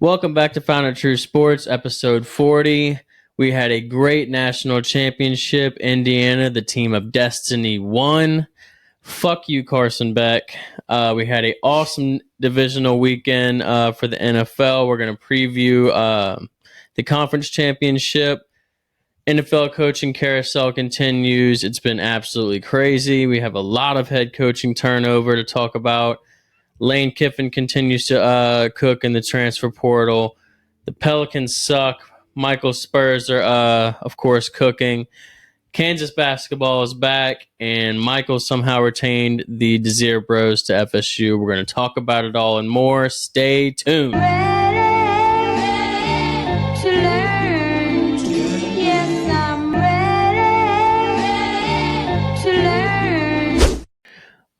Welcome back to Found It True Sports, episode 40. We had a great national championship. Indiana, the team of destiny, won. Fuck you, Carson Beck. We had an awesome divisional weekend for the NFL. We're going to preview the conference championship. NFL coaching carousel continues. It's been absolutely crazy. We have a lot of head coaching turnover to talk about. Lane Kiffin continues to cook in the transfer portal. The Pelicans suck. Michael Spurs are, of course, cooking. Kansas basketball is back, and Michael somehow retained the Desir Bros to FSU. We're going to talk about it all and more. Stay tuned.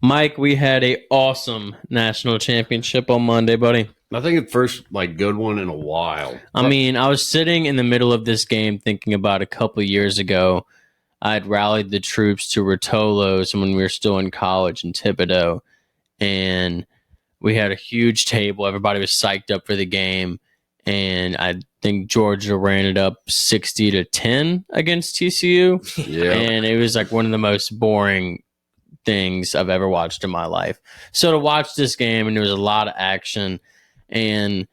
Mike, we had a awesome national championship on Monday, buddy. I think the first good one in a while. I mean, I was sitting in the middle of this game thinking about a couple of years ago. I had rallied the troops to Rotolo's when we were still in college in Thibodaux, and we had a huge table. Everybody was psyched up for the game, and I think Georgia ran it up 60-10 against TCU. Yeah, and it was like one of the most boring things I've ever watched in my life. So to watch this game, and there was a lot of action, and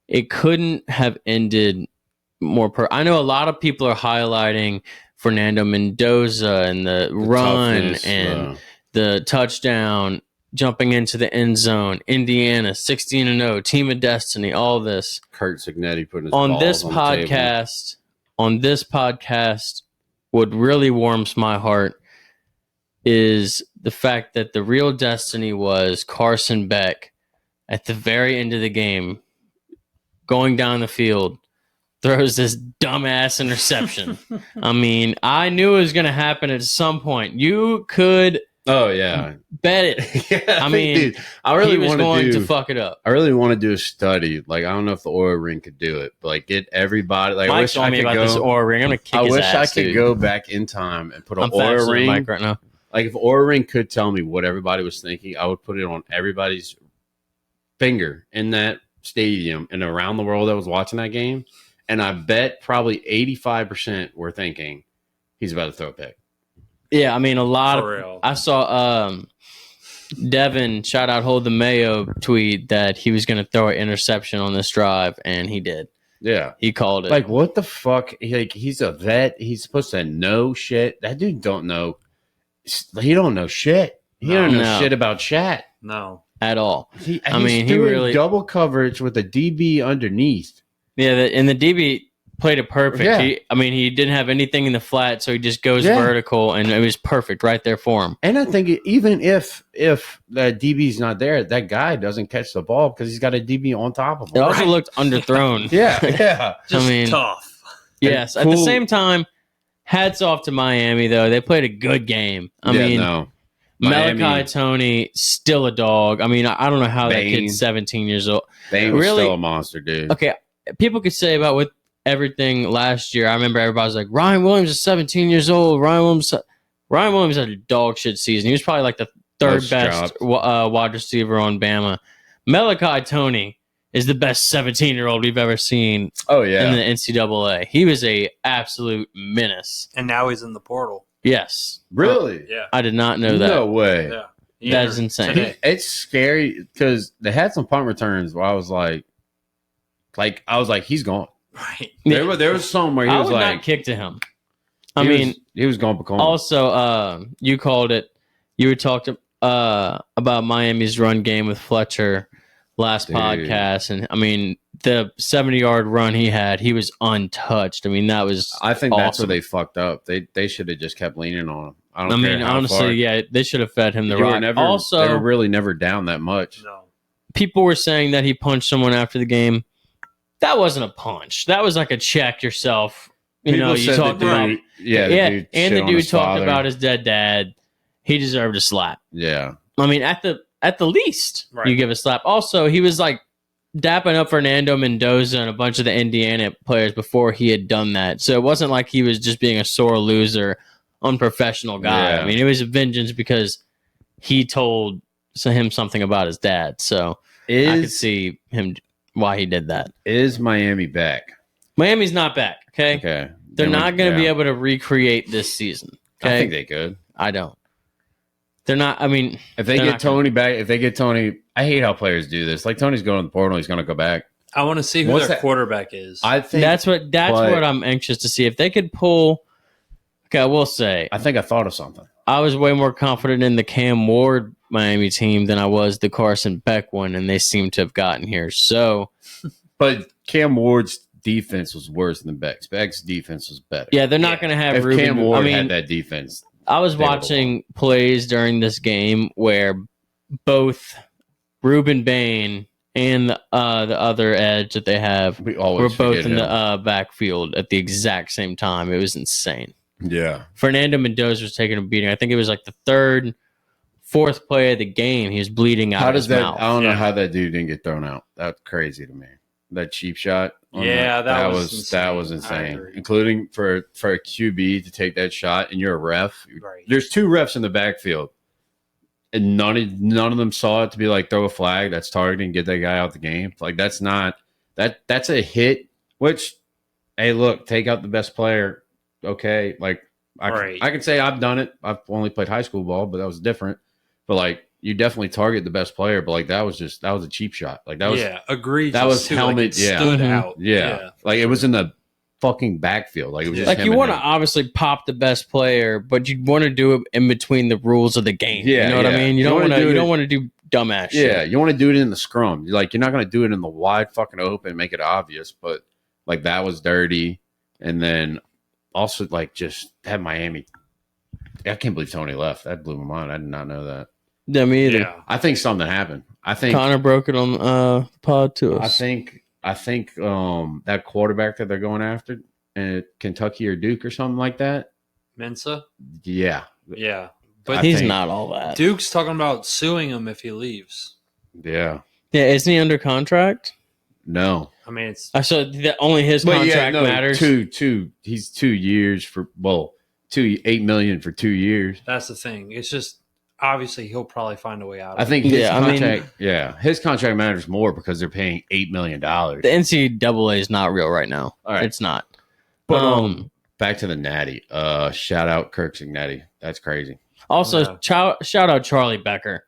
it couldn't have ended more. I know a lot of people are highlighting Fernando Mendoza and the run and the touchdown, jumping into the end zone. Indiana 16-0, team of destiny, all this. Kurt Cignetti putting his on balls this on podcast. On this podcast, what really warms my heart is the fact that the real destiny was Carson Beck at the very end of the game, going down the field, throws this dumbass interception. I mean, I knew it was going to happen at some point. You could bet it. Yeah, I mean, dude, I really he was want going to to fuck it up. I really want to do a study. I don't know if the Oil Ring could do it, but get everybody. I Mike wish told I me could about go. this Oil Ring. I'm going to kick his ass, I could dude. go back in time and put an I'm Oil faster than Ring. Mike right now. If Oil Ring could tell me what everybody was thinking, I would put it on everybody's finger in that stadium and around the world that was watching that game. And I bet probably 85% were thinking he's about to throw a pick. Yeah, I mean, a lot For of real. I saw Devin, shout out Hold the Mayo, tweet that he was going to throw an interception on this drive, and he did. Yeah. He called it. What the fuck? He's a vet. He's supposed to know shit. That dude don't know. He don't know shit. He don't know No. shit about chat. No. At all. He he really double coverage with a DB underneath. Yeah, and the DB played it perfect. Yeah. He didn't have anything in the flat, so he just goes vertical, and it was perfect right there for him. And I think even if that DB's not there, that guy doesn't catch the ball because he's got a DB on top of him. It also looked underthrown. Yeah. Just tough. Yes. And At the cool. same time, hats off to Miami, though. They played a good game. Miami- Malachi Tony, still a dog. I mean, I don't know how that Bane. kid's 17 years old. Bane was Really? still a monster, dude. Okay, people could say about with everything last year. I remember everybody was like, Ryan Williams is 17 years old. Ryan Williams had a dog shit season. He was probably like the third Most best wide receiver on Bama. Malachi Tony is the best 17-year-old we've ever seen Oh, in yeah. the NCAA. He was a absolute menace. And now he's in the portal. Yes. Really? Yeah. I did not know that. No way. Yeah. That is insane. Today. It's scary because they had some punt returns where I was like, he's gone. Right. Yeah. There was some where he I was would like, not kick to him. he was going Pacoma. Also, you called it. You were talking about Miami's run game with Fletcher last Dude. podcast, and the 70-yard run he had, he was untouched. That was. I think that's awesome. where they fucked up. They should have just kept leaning on him. I don't care how honestly, far. yeah, they should have fed him the They were rock. never, Also, they were really never down that much. No. people were saying that he punched someone after the game. That wasn't a punch. That was like a check yourself. You People you said talked the about dude- yeah, and shit the on dude his talked father. about his dead dad. He deserved a slap. Yeah, At the least, Right. you give a slap. Also, he was like dapping up Fernando Mendoza and a bunch of the Indiana players before he had done that. So it wasn't like he was just being a sore loser, unprofessional guy. Yeah. It was a vengeance because he told him something about his dad. So I could see him why he did that. Is Miami back? Miami's not back. Okay, Okay. they're not going to be yeah. able to recreate this season. Okay, I think they could. I don't. They're not. I mean, If they they're get not gonna- Tony back, if they get Tony, I hate how players do this. Like Tony's going to the portal, he's going to go back. I want to see who What's their that? quarterback is. I think that's what but- I'm anxious to see if they could pull. Okay, I will say I think I thought of something. I was way more confident in the Cam Ward Miami team than I was the Carson Beck one, and they seem to have gotten here. So But Cam Ward's defense was worse than Beck's. Beck's defense was better. yeah, they're not Yeah. going to have If Ruben. Cam Ward I mean, had that defense, I was they would've watching plays during this game where both Ruben Bain and the other edge that they have we were always both forget in him. the backfield at the exact same time. It was insane. Yeah. Fernando Mendoza was taking a beating. I think it was like the third, fourth play of the game. He was bleeding out How of does his that? mouth. I don't know Yeah. how that dude didn't get thrown out. That's crazy to me. That cheap shot. on Yeah, that was that insane. was I insane. agree. Including for a QB to take that shot, and you're a ref. Right. There's two refs in the backfield, and none of them saw it to be like throw a flag that's targeting, get that guy out the game. Like that's not that's a hit. Which, hey, look, take out the best player. Okay, like Right. I can say I've done it. I've only played high school ball, but that was different. But like you definitely target the best player. But like that was a cheap shot. Like that was yeah, agreed. that was too. helmet, Like, it yeah. stood Mhm. out. yeah. Like it was in the fucking backfield. Like it was just Like him you and want to him. obviously pop the best player, but you want to do it in between the rules of the game. Yeah, you know what I yeah. mean. You You don't wanna want to. do You it- don't want to do dumbass shit. Yeah, you want to do it in the scrum. Like you're not going to do it in the wide fucking open, make it obvious. But like that was dirty. And then also like just have Miami. I can't believe Tony left. That blew my mind. I did not know that. Yeah, me either. Yeah. I think something happened. I think Connor broke it on pod to us. I think that quarterback that they're going after in Kentucky or Duke or something like that. Mensa. Yeah. Yeah, I but He's think- not all that. Duke's talking about suing him if he leaves. Yeah. Yeah, isn't he under contract? No. I mean, it's I saw that only his contract matters. Two. He's 2 years for 8 million for 2 years. that's the thing. It's just obviously he'll probably find a way out. Of I it. think his Yeah, I mean- contract. His contract matters more because they're paying $8 million. The NCAA is not real right now. All right. It's not. But back to the Natty. Shout out Kirk Cignetti. That's crazy. Also, Yeah. shout out Charlie Becker.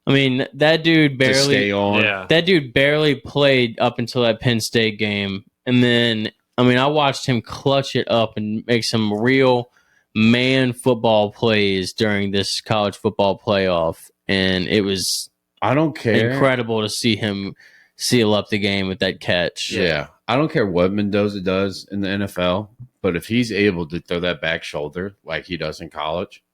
I mean, that dude To stay barely on. Yeah, that dude barely played up until that Penn State game, and then I mean, I watched him clutch it up and make some real man football plays during this college football playoff, and it was I don't care. incredible to see him seal up the game with that catch. Yeah. I don't care what Mendoza does in the NFL, but if he's able to throw that back shoulder like he does in college,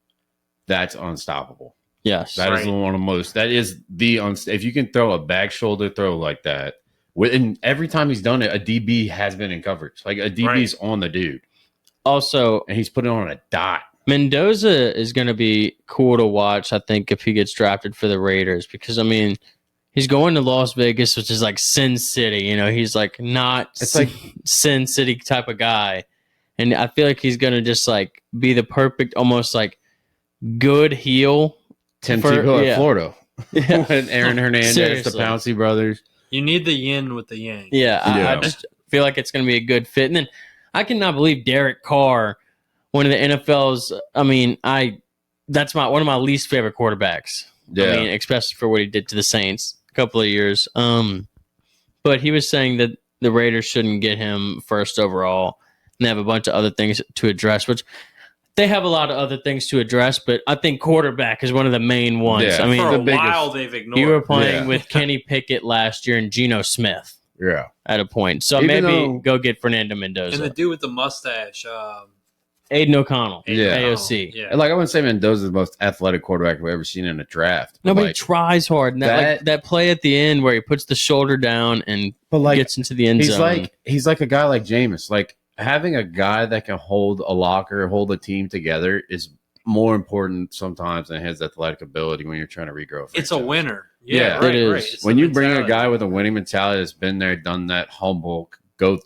that's unstoppable. Yes. That is Right. one of the most. That is the if you can throw a back shoulder throw like that, and every time he's done it, a DB has been in coverage. Like a DB's on the dude, Also, and he's putting on a dot. Mendoza is going to be cool to watch, I think, if he gets drafted for the Raiders, because I mean, he's going to Las Vegas, which is like Sin City. You know, he's like not It's like Sin City type of guy, and I feel like he's going to just like be the perfect, almost like good heel. Tim For- Tebow at yeah. Florida, Yeah, and Aaron Hernandez, Seriously. the Pouncey brothers. you need the yin with the yang. yeah. I Yeah. just feel like it's going to be a good fit, and then I cannot believe Derek Carr, one of the NFL's. I mean, that's one of my least favorite quarterbacks. Yeah, I mean, especially for what he did to the Saints a couple of years. But he was saying that the Raiders shouldn't get him first overall, and they have a bunch of other things to address, which they have a lot of other things to address, but I think quarterback is one of the main ones. Yeah. I mean, For the a biggest- while they've ignored. you were him. playing Yeah. with Kenny Pickett last year and Geno Smith yeah. at a point. So Even maybe though- go get Fernando and the Mendoza. dude with the mustache. Aiden O'Connell, Yeah. AOC. Yeah. And like I wouldn't say Mendoza's the most athletic quarterback we've ever seen in a draft. but, Nobody like, tries hard. And that- that play at the end where he puts the shoulder down and but like gets into the end he's zone. he's like a guy like Jameis. Like having a guy that can hold a locker, hold a team together is more important sometimes than his athletic ability when you're trying to regrow. It's a franchise. winner. Yeah, Yeah, it right, is. right. It's When the you bring a mentality. guy with a winning mentality that's been there, done that, humble,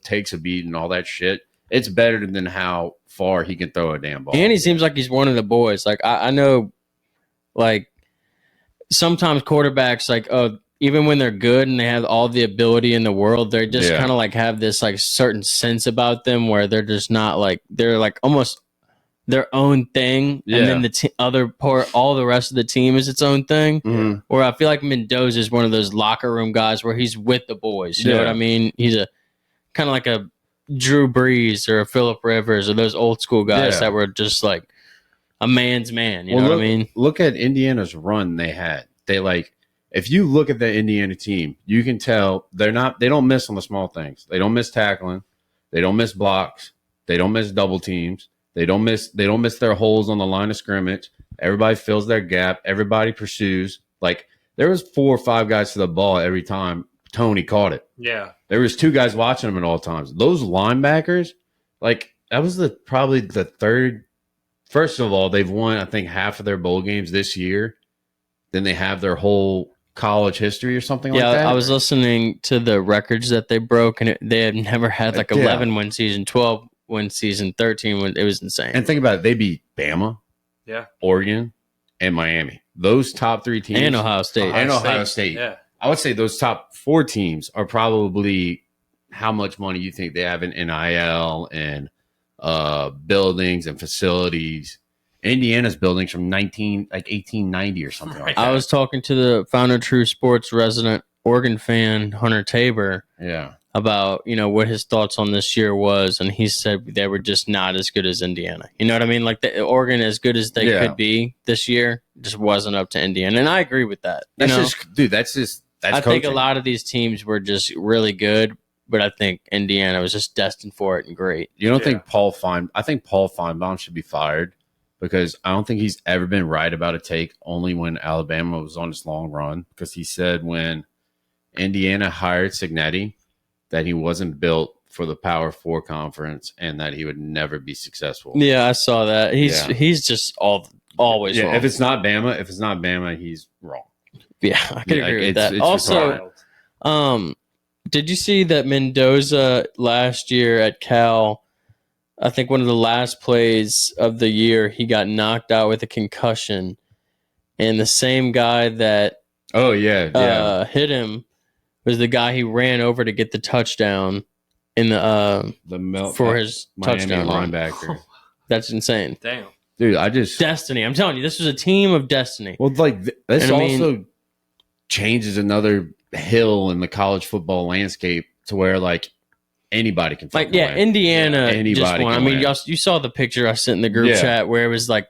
takes a beat and all that shit, it's better than how far he can throw a damn ball. And he seems like he's one of the boys. Like I know, like sometimes quarterbacks, like even when they're good and they have all the ability in the world, they just Yeah. kind of like have this like certain sense about them where they're just not like they're like almost their own thing, Yeah. and then the other part, all the rest of the team is its own thing. Mhm. Where I feel like Mendoza is one of those locker room guys where he's with the boys. You know what Yeah. I mean? He's a kind of like a Drew Brees or a Phillip Rivers or those old school guys Yeah. that were just like a man's man. You Well, know look, what I mean? Look at Indiana's run they had. They like if you look at the Indiana team, you can tell they don't miss on the small things. They don't miss tackling. They don't miss blocks. They don't miss double teams. They don't miss their holes on the line of scrimmage. Everybody fills their gap. Everybody pursues. Like there was 4 or 5 guys to the ball every time Tony caught it. Yeah. There was 2 guys watching him at all times. Those linebackers, like that was probably the third. First of all, they've won I think half of their bowl games this year. Then they have their whole college history or something like that. I was listening to the records that they broke, and they had never had like Yeah. 11 win season, 12 win season, 13 win. It was insane. And think about it, they beat Bama, Yeah. Oregon, and Miami. Those top 3 teams, And Ohio State. And Ohio State. Yeah. I would say those top 4 teams are probably how much money you think they have in NIL and buildings and facilities. Indiana's buildings from 1890 or something like that. I was talking to the founder of True Sports resident Oregon fan, Hunter Tabor, yeah. about, what his thoughts on this year was, and he said they were just not as good as Indiana. You know what I mean? Like the Oregon, as good as they Yeah. could be this year, just wasn't up to Indiana. And I agree with that. That's you know? that's I think a lot of these teams were just really good, but I think Indiana was just destined for it and great. You don't Yeah. think I think Paul Feinbaum should be fired because I don't think he's ever been right about a take only when Alabama was on its long run. Because he said when Indiana hired Cignetti that he wasn't built for the Power 4 conference and that he would never be successful. Yeah, I saw that. He's just always wrong. If it's not Bama, he's wrong. Yeah, I could Yeah, agree with it's that. Also, Wild. did you see that Mendoza last year at Cal? I think one of the last plays of the year, he got knocked out with a concussion, and the same guy that Oh yeah. hit him was the guy he ran over to get the touchdown in the The melt for his Miami touchdown run. linebacker. That's insane. Damn. Dude, I just Destiny. I'm telling you, this was a team of destiny. well like this And I mean- also changes another hill in the college football landscape to where like anybody can Like, fucking yeah, win. Indiana Anybody just won. I can mean, win. you saw the picture I sent in the group Yeah. chat where it was like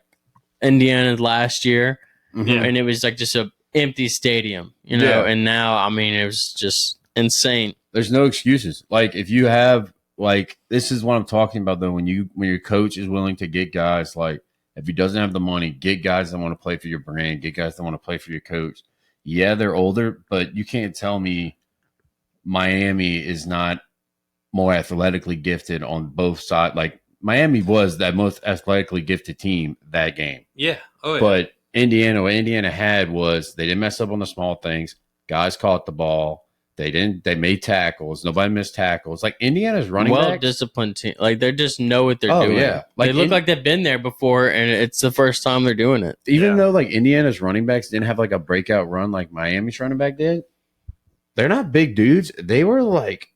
Indiana last year, Mhm. Yeah. and it was like just a empty stadium, Yeah. And now, I mean, it was just insane. There's no excuses. Like if you have like this is what I'm talking about though when your coach is willing to get guys like if he doesn't have the money, get guys that want to play for your brand, get guys that want to play for your coach. Yeah, they're older, but you can't tell me Miami is not more athletically gifted on both sides. Like Miami was that most athletically gifted team that game. Yeah. Oh, yeah. But Indiana, what Indiana had was they didn't mess up on the small things. Guys caught the ball. They made tackles. Nobody missed tackles. Like Indiana's running Well back. disciplined team. Like they just know what they're Oh, doing. yeah. Like they look in- like they've been there before, and it's the first time they're doing it. Even Yeah. though like Indiana's running backs didn't have like a breakout run like Miami's running back did, they're not big dudes. They were like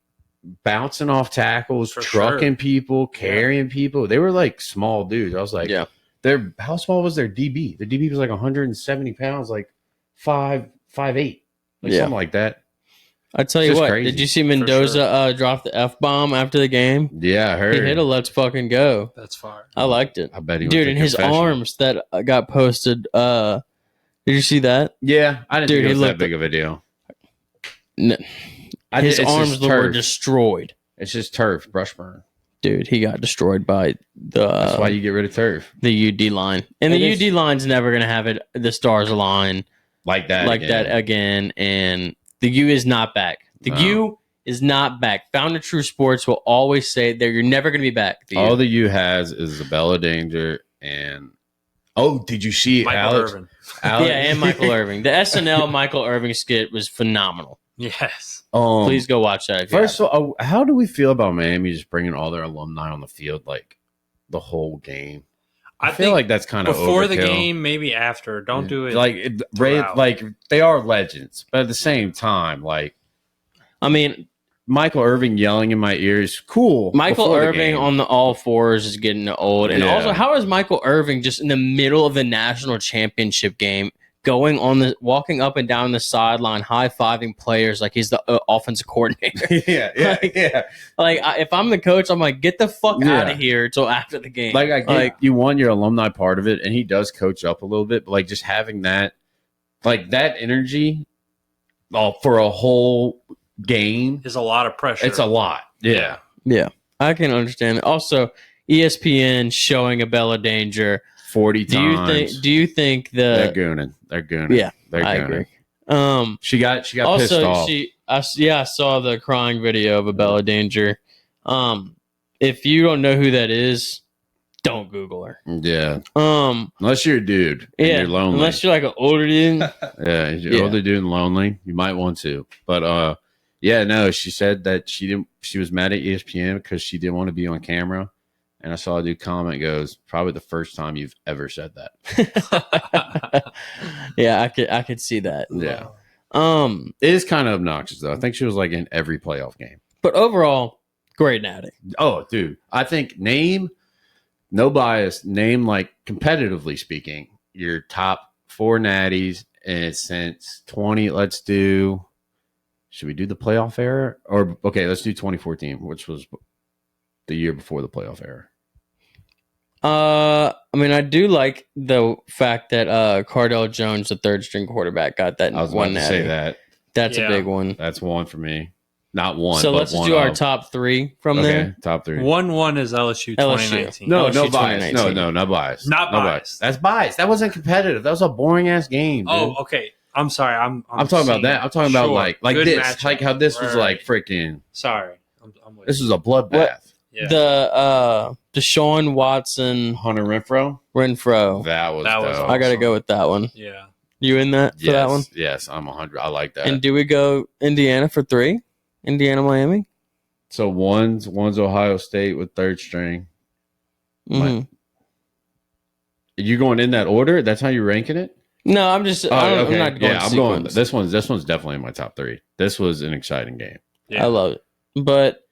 bouncing off tackles, For trucking sure. people, carrying people. They were like small dudes. I was like, Yeah. How small was their DB? The DB was like 170 pounds, like 5'8", like Yeah. something like that. I tell you Just what, crazy. did you see Mendoza sure. Drop the F-bomb after the game? Yeah, I heard. He hit a let's fucking go. That's fire. I liked it. I bet he Dude, went and to his confession. arms that got posted. Did you see that? Yeah, I didn't Dude, think he it was that looked- big of a deal. No, his It's arms just were turf. destroyed. It's just turf, brush burn. Dude, he got destroyed by That's why you get rid of turf the UD line. And It the is- UD line's never going to have it the stars align like that. like again. that again. And the U is not back. The No. U is not back. Founder True Sports will always say that you're never going to be back. The All U. the U has is Isabella Danger and did you see Michael Alex? Irvin. Alex? Yeah, and Michael Irving. The SNL Michael Irving skit was phenomenal. Yes. Please go watch that. If you First of all, how do we feel about Miami just bringing all their alumni on the field like the whole game? I feel like that's kind of before the overkill. game, maybe after. Don't do it. Like they are legends, but at the same time, like I mean, Michael Irving yelling in my ears, cool. Michael before the Irving game. on the all fours is getting old. And Yeah. also, how is Michael Irving just in the middle of the national championship game walking up and down the sideline, high-fiving players like he's the offensive coordinator? yeah. If I'm the coach, I'm like, get the fuck Yeah. out of here until after the game. Like I get you won your alumni part of it, and he does coach up a little bit, but like just having that, like that energy, for a whole game, There's a lot of pressure. it's a lot. Yeah. yeah, I can understand it. Also, ESPN showing a Bella Danger. 40 Do you times. think they're the? gooning? They're gooning. Yeah, they're I gooning. agree. She got pissed Also, off. I saw the crying video of a Bella Danger. If you don't know who that is, don't Google her. Yeah. Um, Unless you're a dude and yeah, you're lonely. unless you're like an older dude. Yeah, if you're Yeah. older dude and lonely, you might want to. But yeah, no, she said that she was mad at ESPN because she didn't want to be on camera. And I saw a dude comment goes, probably the first time you've ever said that. Yeah, I could see that. Yeah. Um, It is kind of obnoxious though. I think she was like in every playoff game. but overall, great natty. Oh, dude. I think no bias, name like competitively speaking, your top 4 natties and since 20, should we do the playoff era? Or okay, let's do 2014, which was the year before the playoff era. I mean, I do like the fact that Cardell Jones, the third string quarterback, got that I was one about to natty. say that. That's Yeah. a big one. That's one for me. Not one. So but let's just one do our of. top 3 from Okay, there. top 3. 1-1 is LSU LSU. 2019. No, LSU no bias. 2019. No bias. Not No biased. That's bias. That wasn't competitive. That was a boring ass game. Dude. Oh, okay. I'm sorry. I'm I'm talking about that. I'm talking about Sure. like Good this, matchup. like how this was Right. like freaking. Sorry. I'm with This you. was a bloodbath. Yeah. The Deshaun Watson Hunter Renfro. Renfro. That was. That was dope. I got to awesome. go with that one. Yeah. You in that for that one? Yes, I'm 100. I like that. And do we go Indiana for 3? Indiana, Miami? So one's Ohio State with third string. Mhm. Are you going in that order? That's how you're ranking it? No, I'm just. Oh, I'm okay. not going. Yeah, I'm going. sequence. This one's definitely in my top 3. This was an exciting game. Yeah. I love it, but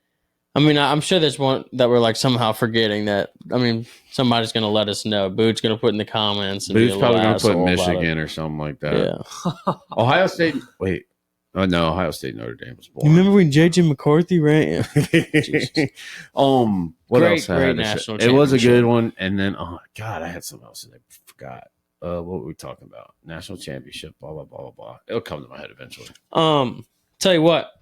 I mean, I'm sure there's one that we're like somehow forgetting that. I mean, somebody's gonna let us know. Boot's gonna put in the comments. And be Boo's a probably little going to put asshole about Michigan or something like that. it. Yeah. Ohio State. Wait. Oh no, Ohio State Notre Dame was You boring. remember when JJ McCarthy ran? Jesus. What Great, else? I great had to say? national It was a championship. good one, and then oh god, I had something else that I forgot. What were we talking about? National championship. Blah blah blah blah blah. It'll come to my head eventually. Tell you what.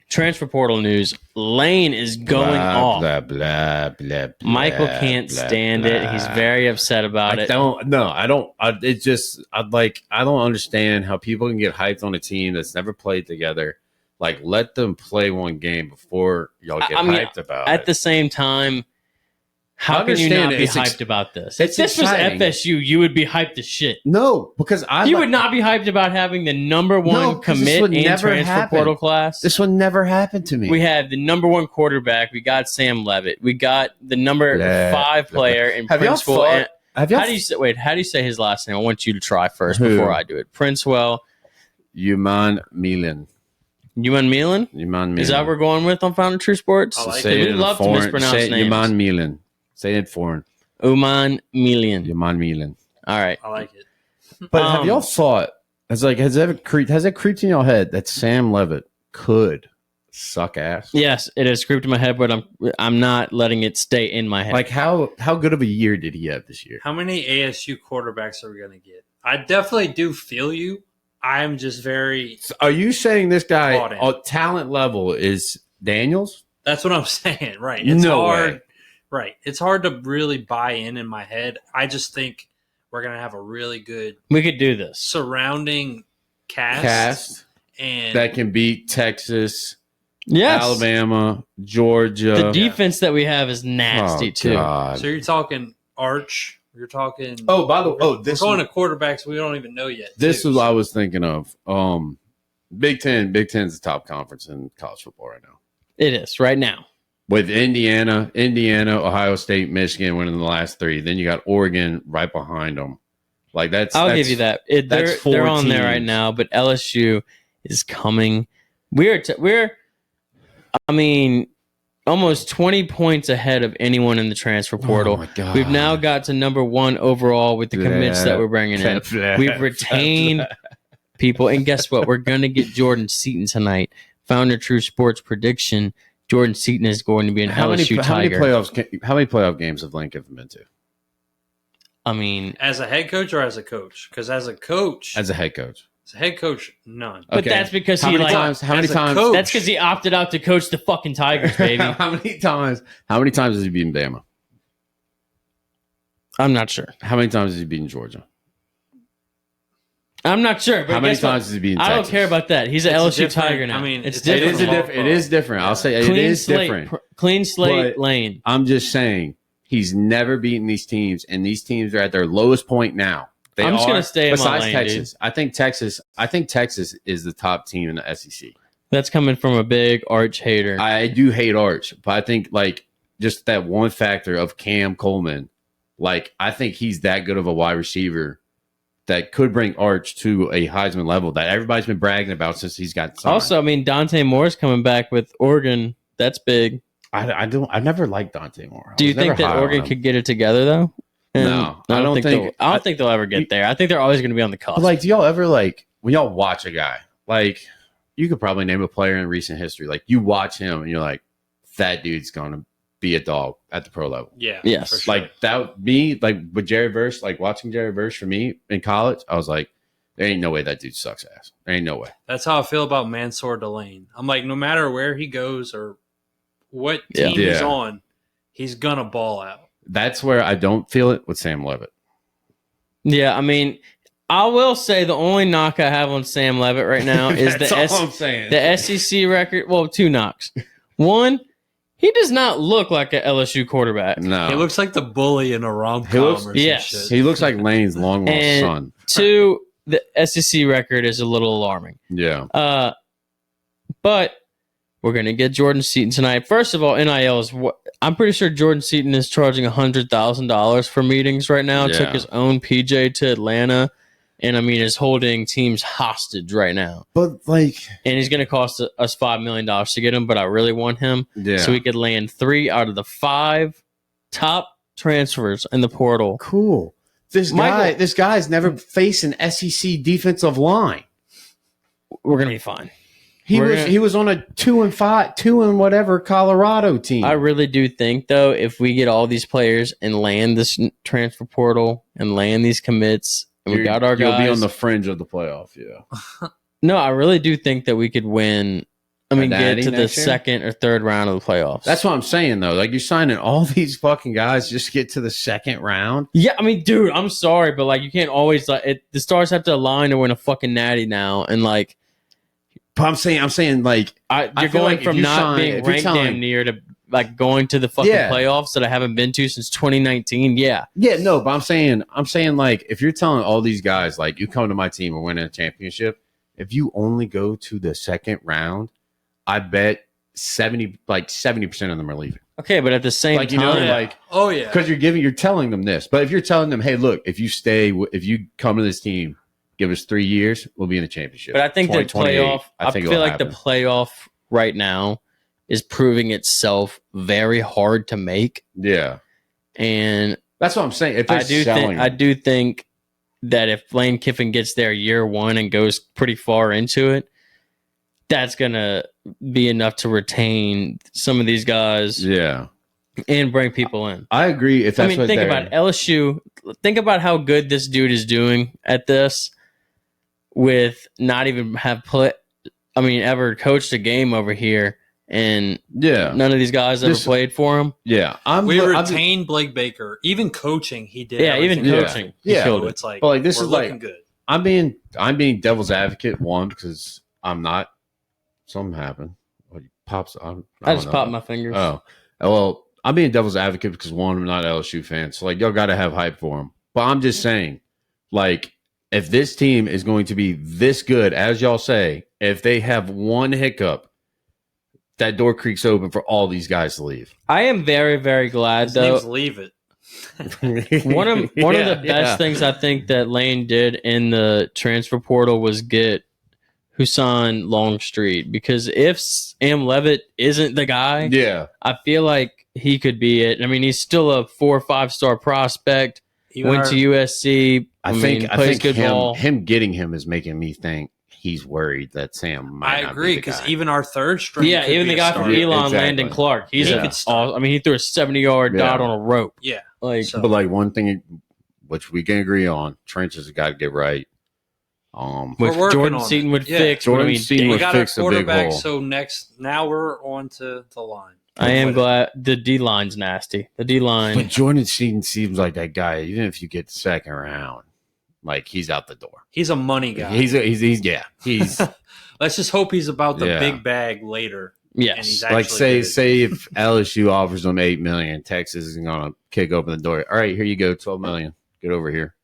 Transfer portal news. Lane is going blah, off. Blah blah blah. blah Michael can't blah, stand it. blah. He's very upset about I it. don't. No, I don't. I don't understand how people can get hyped on a team that's never played together. Like, let them play one game before y'all get I mean, hyped about At it. the same time, how I can you not understand be it's hyped about this? it's If this exciting. was FSU, you would be hyped as shit. No, because You would not be hyped about having the number one No, 'cause this commit would and never transfer happen. portal class. This would never happen to me. We have the number one quarterback. We got Sam Levitt. We got the number Blah, 5 blah, player in Have y'all Princeville. thought- And- Have y'all How do you say? Wait, how do you say his last name? I want you to try first Who? before I do it. Princewell, Yuman Milan? Yuman Milan. Yuman Milan. Is that what we're going with on Founding True Sports? I like Say it. We in a love to foreign- mispronounce say names. Yuman Milan. Say it foreign. Uman Milan. Yuman Milan. All right. I like it. But have y'all thought? Has it creeped in your head that Sam Levitt could suck ass? Yes, it has creeped in my head, but I'm not letting it stay in my head. Like how good of a year did he have this year? How many ASU quarterbacks are we going to get? I definitely do feel you. I'm just very. So are you saying this guy Caught in. talent level is Daniels? That's what I'm saying. Right. It's No hard. way. Right. It's hard to really buy in my head. I just think we're going to have a really good we could do this. surrounding cast. Cast And that can beat Texas, Yes. Alabama, Georgia. The defense that we have is nasty Oh, too. God. so you're talking Arch. You're talking. Oh, by the way, we're this going to quarterbacks we don't even know yet. this too. is what I was thinking of. Big Ten. Big Ten's the top conference in college football right now. It is right now. with Indiana, Ohio State, Michigan winning the last 3. Then you got Oregon right behind them. Like I'll give you that. They're on there right teams. now, but LSU is coming. We're almost 20 points ahead of anyone in the transfer portal. Oh my God. We've now got to number 1 overall with the commits that we're bringing in. We've retained people, and guess what? We're going to get Jordan Seaton tonight. Founder True Sports prediction: Jordan Seaton is going to be an LSU Tiger. How many playoff games have Lane Kiffin been to? I mean, As a head coach or as a coach? Because as a coach, As a head coach. none. but that's because How he many times? How many as a times? coach- That's because he opted out to coach the fucking Tigers, baby. How many times? How many times has he beaten Bama? I'm not sure. How many times has he beaten Georgia? I'm not sure. But How many guess what? times has he beaten I Texas? don't care about that. He's an It's LSU different- Tiger now. I mean, it's it's different. It is different. I'll say it is different. Clean slate But- lane. I'm just saying he's never beaten these teams, and these teams are at their lowest point now. I'm just gonna stay in my besides lane, Texas. I think Texas is the top team in the SEC. That's coming from a big Arch hater. I do hate Arch, but I think like just that one factor of Cam Coleman, like I think he's that good of a wide receiver that could bring Arch to a Heisman level that everybody's been bragging about since he's got signed. Also, I mean, Dante Moore's coming back with Oregon. That's big. I never liked Dante Moore. Do you think that Oregon could get it together though? No, I don't think- I don't think they'll ever get there. I think they're always going to be on the cusp. But like, do y'all ever like when y'all watch a guy, like you could probably name a player in recent history, like you watch him and you're like, that dude's gonna be a dog at the pro level. Yeah. Yes. for sure. Like that me, like with Jerry Verse, like watching Jerry Verse for me in college, I was like, there ain't no way that dude sucks ass. There ain't no way. That's how I feel about Mansour Delane. I'm like, no matter where he goes or what Yeah. team he's Yeah. on, he's gonna ball out. That's where I don't feel it with Sam Levitt. Yeah, I mean, I will say the only knock I have on Sam Levitt right now is That's all I'm saying. the SEC record. Well, 2 knocks. One, he does not look like an LSU quarterback. No, He looks like the bully in a rom He looks- com or yes. some shit. he looks like Lane's long lost And- son. 2, the SEC record is a little alarming. Yeah, But we're gonna get Jordan Seaton tonight. First of all, NIL is what I'm pretty sure Jordan Seaton is charging $100,000 for meetings right now. Yeah. Took his own PJ to Atlanta, and I mean is holding teams hostage right now. but like, And he's gonna cost us $5 million to get him. But I really want him yeah, so we could land 3 out of the 5 top transfers in the portal. cool. This Michael- guy's never faced an SEC defensive line. We're gonna be fine. He was on a 2-5, 2 and whatever Colorado team. I really do think, though, if we get all these players and land this transfer portal and land these commits, and we got our guys. You'll be on the fringe of the playoff. Yeah, No, I really do think that we could win. I mean, get Natty to the next year? second or third round of the playoffs. that's what I'm saying though. Like you're signing all these fucking guys just to get to the second round. yeah. I mean, dude, I'm sorry, but like, you can't always like it. The stars have to align to win a fucking natty now, and like, But I'm saying like you're feel going like if from you not sign- being if you're ranked telling- damn near to like going to the fucking Yeah. playoffs that I haven't been to since 2019. Yeah, yeah, no, but I'm saying like if you're telling all these guys like you come to my team and win a championship, if you only go to the second round, I bet 70% of them are leaving. okay, but at the same Like you time, know, like Oh yeah. because you're telling them this. But if you're telling them, hey, look, if you come to this team, give us 3 years, we'll be in the championship. but I think the 2028, playoff. I think feel it'll like the happen. playoff right now is proving itself very hard to make, Yeah, and that's what I'm saying. If they're selling I them. do think that if Lane Kiffin gets there year 1 and goes pretty far into it, that's gonna be enough to retain some of these guys Yeah, and bring people in. I agree. If that's I mean, what think they're- about it. LSU. Think about how good this dude is doing at this, with not even ever coached a game over here, and Yeah, none of these guys ever This- played for him. yeah. We I'm- retained Blake Baker. Even coaching, he did. Yeah, even everything. coaching, Yeah. he Yeah. killed So it. it's like, But, like, this we're is, like- looking good. I'm being devil's advocate. One, because I'm not. Something happened. What pops? I don't just know. popped my fingers. Oh, well, I'm being devil's advocate because one, I'm not an LSU fan, so like y'all got to have hype for him. But I'm just saying, like, if this team is going to be this good as y'all say, if they have one hiccup, that door creaks open for all these guys to leave. I am very, very glad His though. name's Leave It. One of the best things I think that Lane did in the transfer portal was get Hussein Longstreet, because if Sam Levitt isn't the guy, Yeah. I feel like he could be it. I mean, he's still a 4 or 5 star prospect. Even Went our- to USC. I mean, think plays good ball. him getting him is making me think he's worried that Sam might I not agree, be the because guy. even our third string. Yeah, could even be the a guy from starter. Elon, Exactly. Landon Clark. He's Yeah. a I mean, he threw a 70-yard Yeah. dot on a rope. Yeah. Like, So- But like one thing, which we can agree on, trenches has got to get right. We're with working Jordan on Seaton it. would Yeah. fix. Jordan what I mean, Seaton We would got our fix a big quarterback, hole. so now we're on to the line. I am With it. glad the D line's nasty. The D But line. Jordan Seaton seems like that guy. Even if you get the second round, like he's out the door. He's a money guy. He's yeah. He's Let's just hope he's about the Yeah. big bag later. And Yes. he's like actually say good. if LSU offers him $8 million, Texas is gonna kick open the door. All right, here you go, $12 million. Get over here.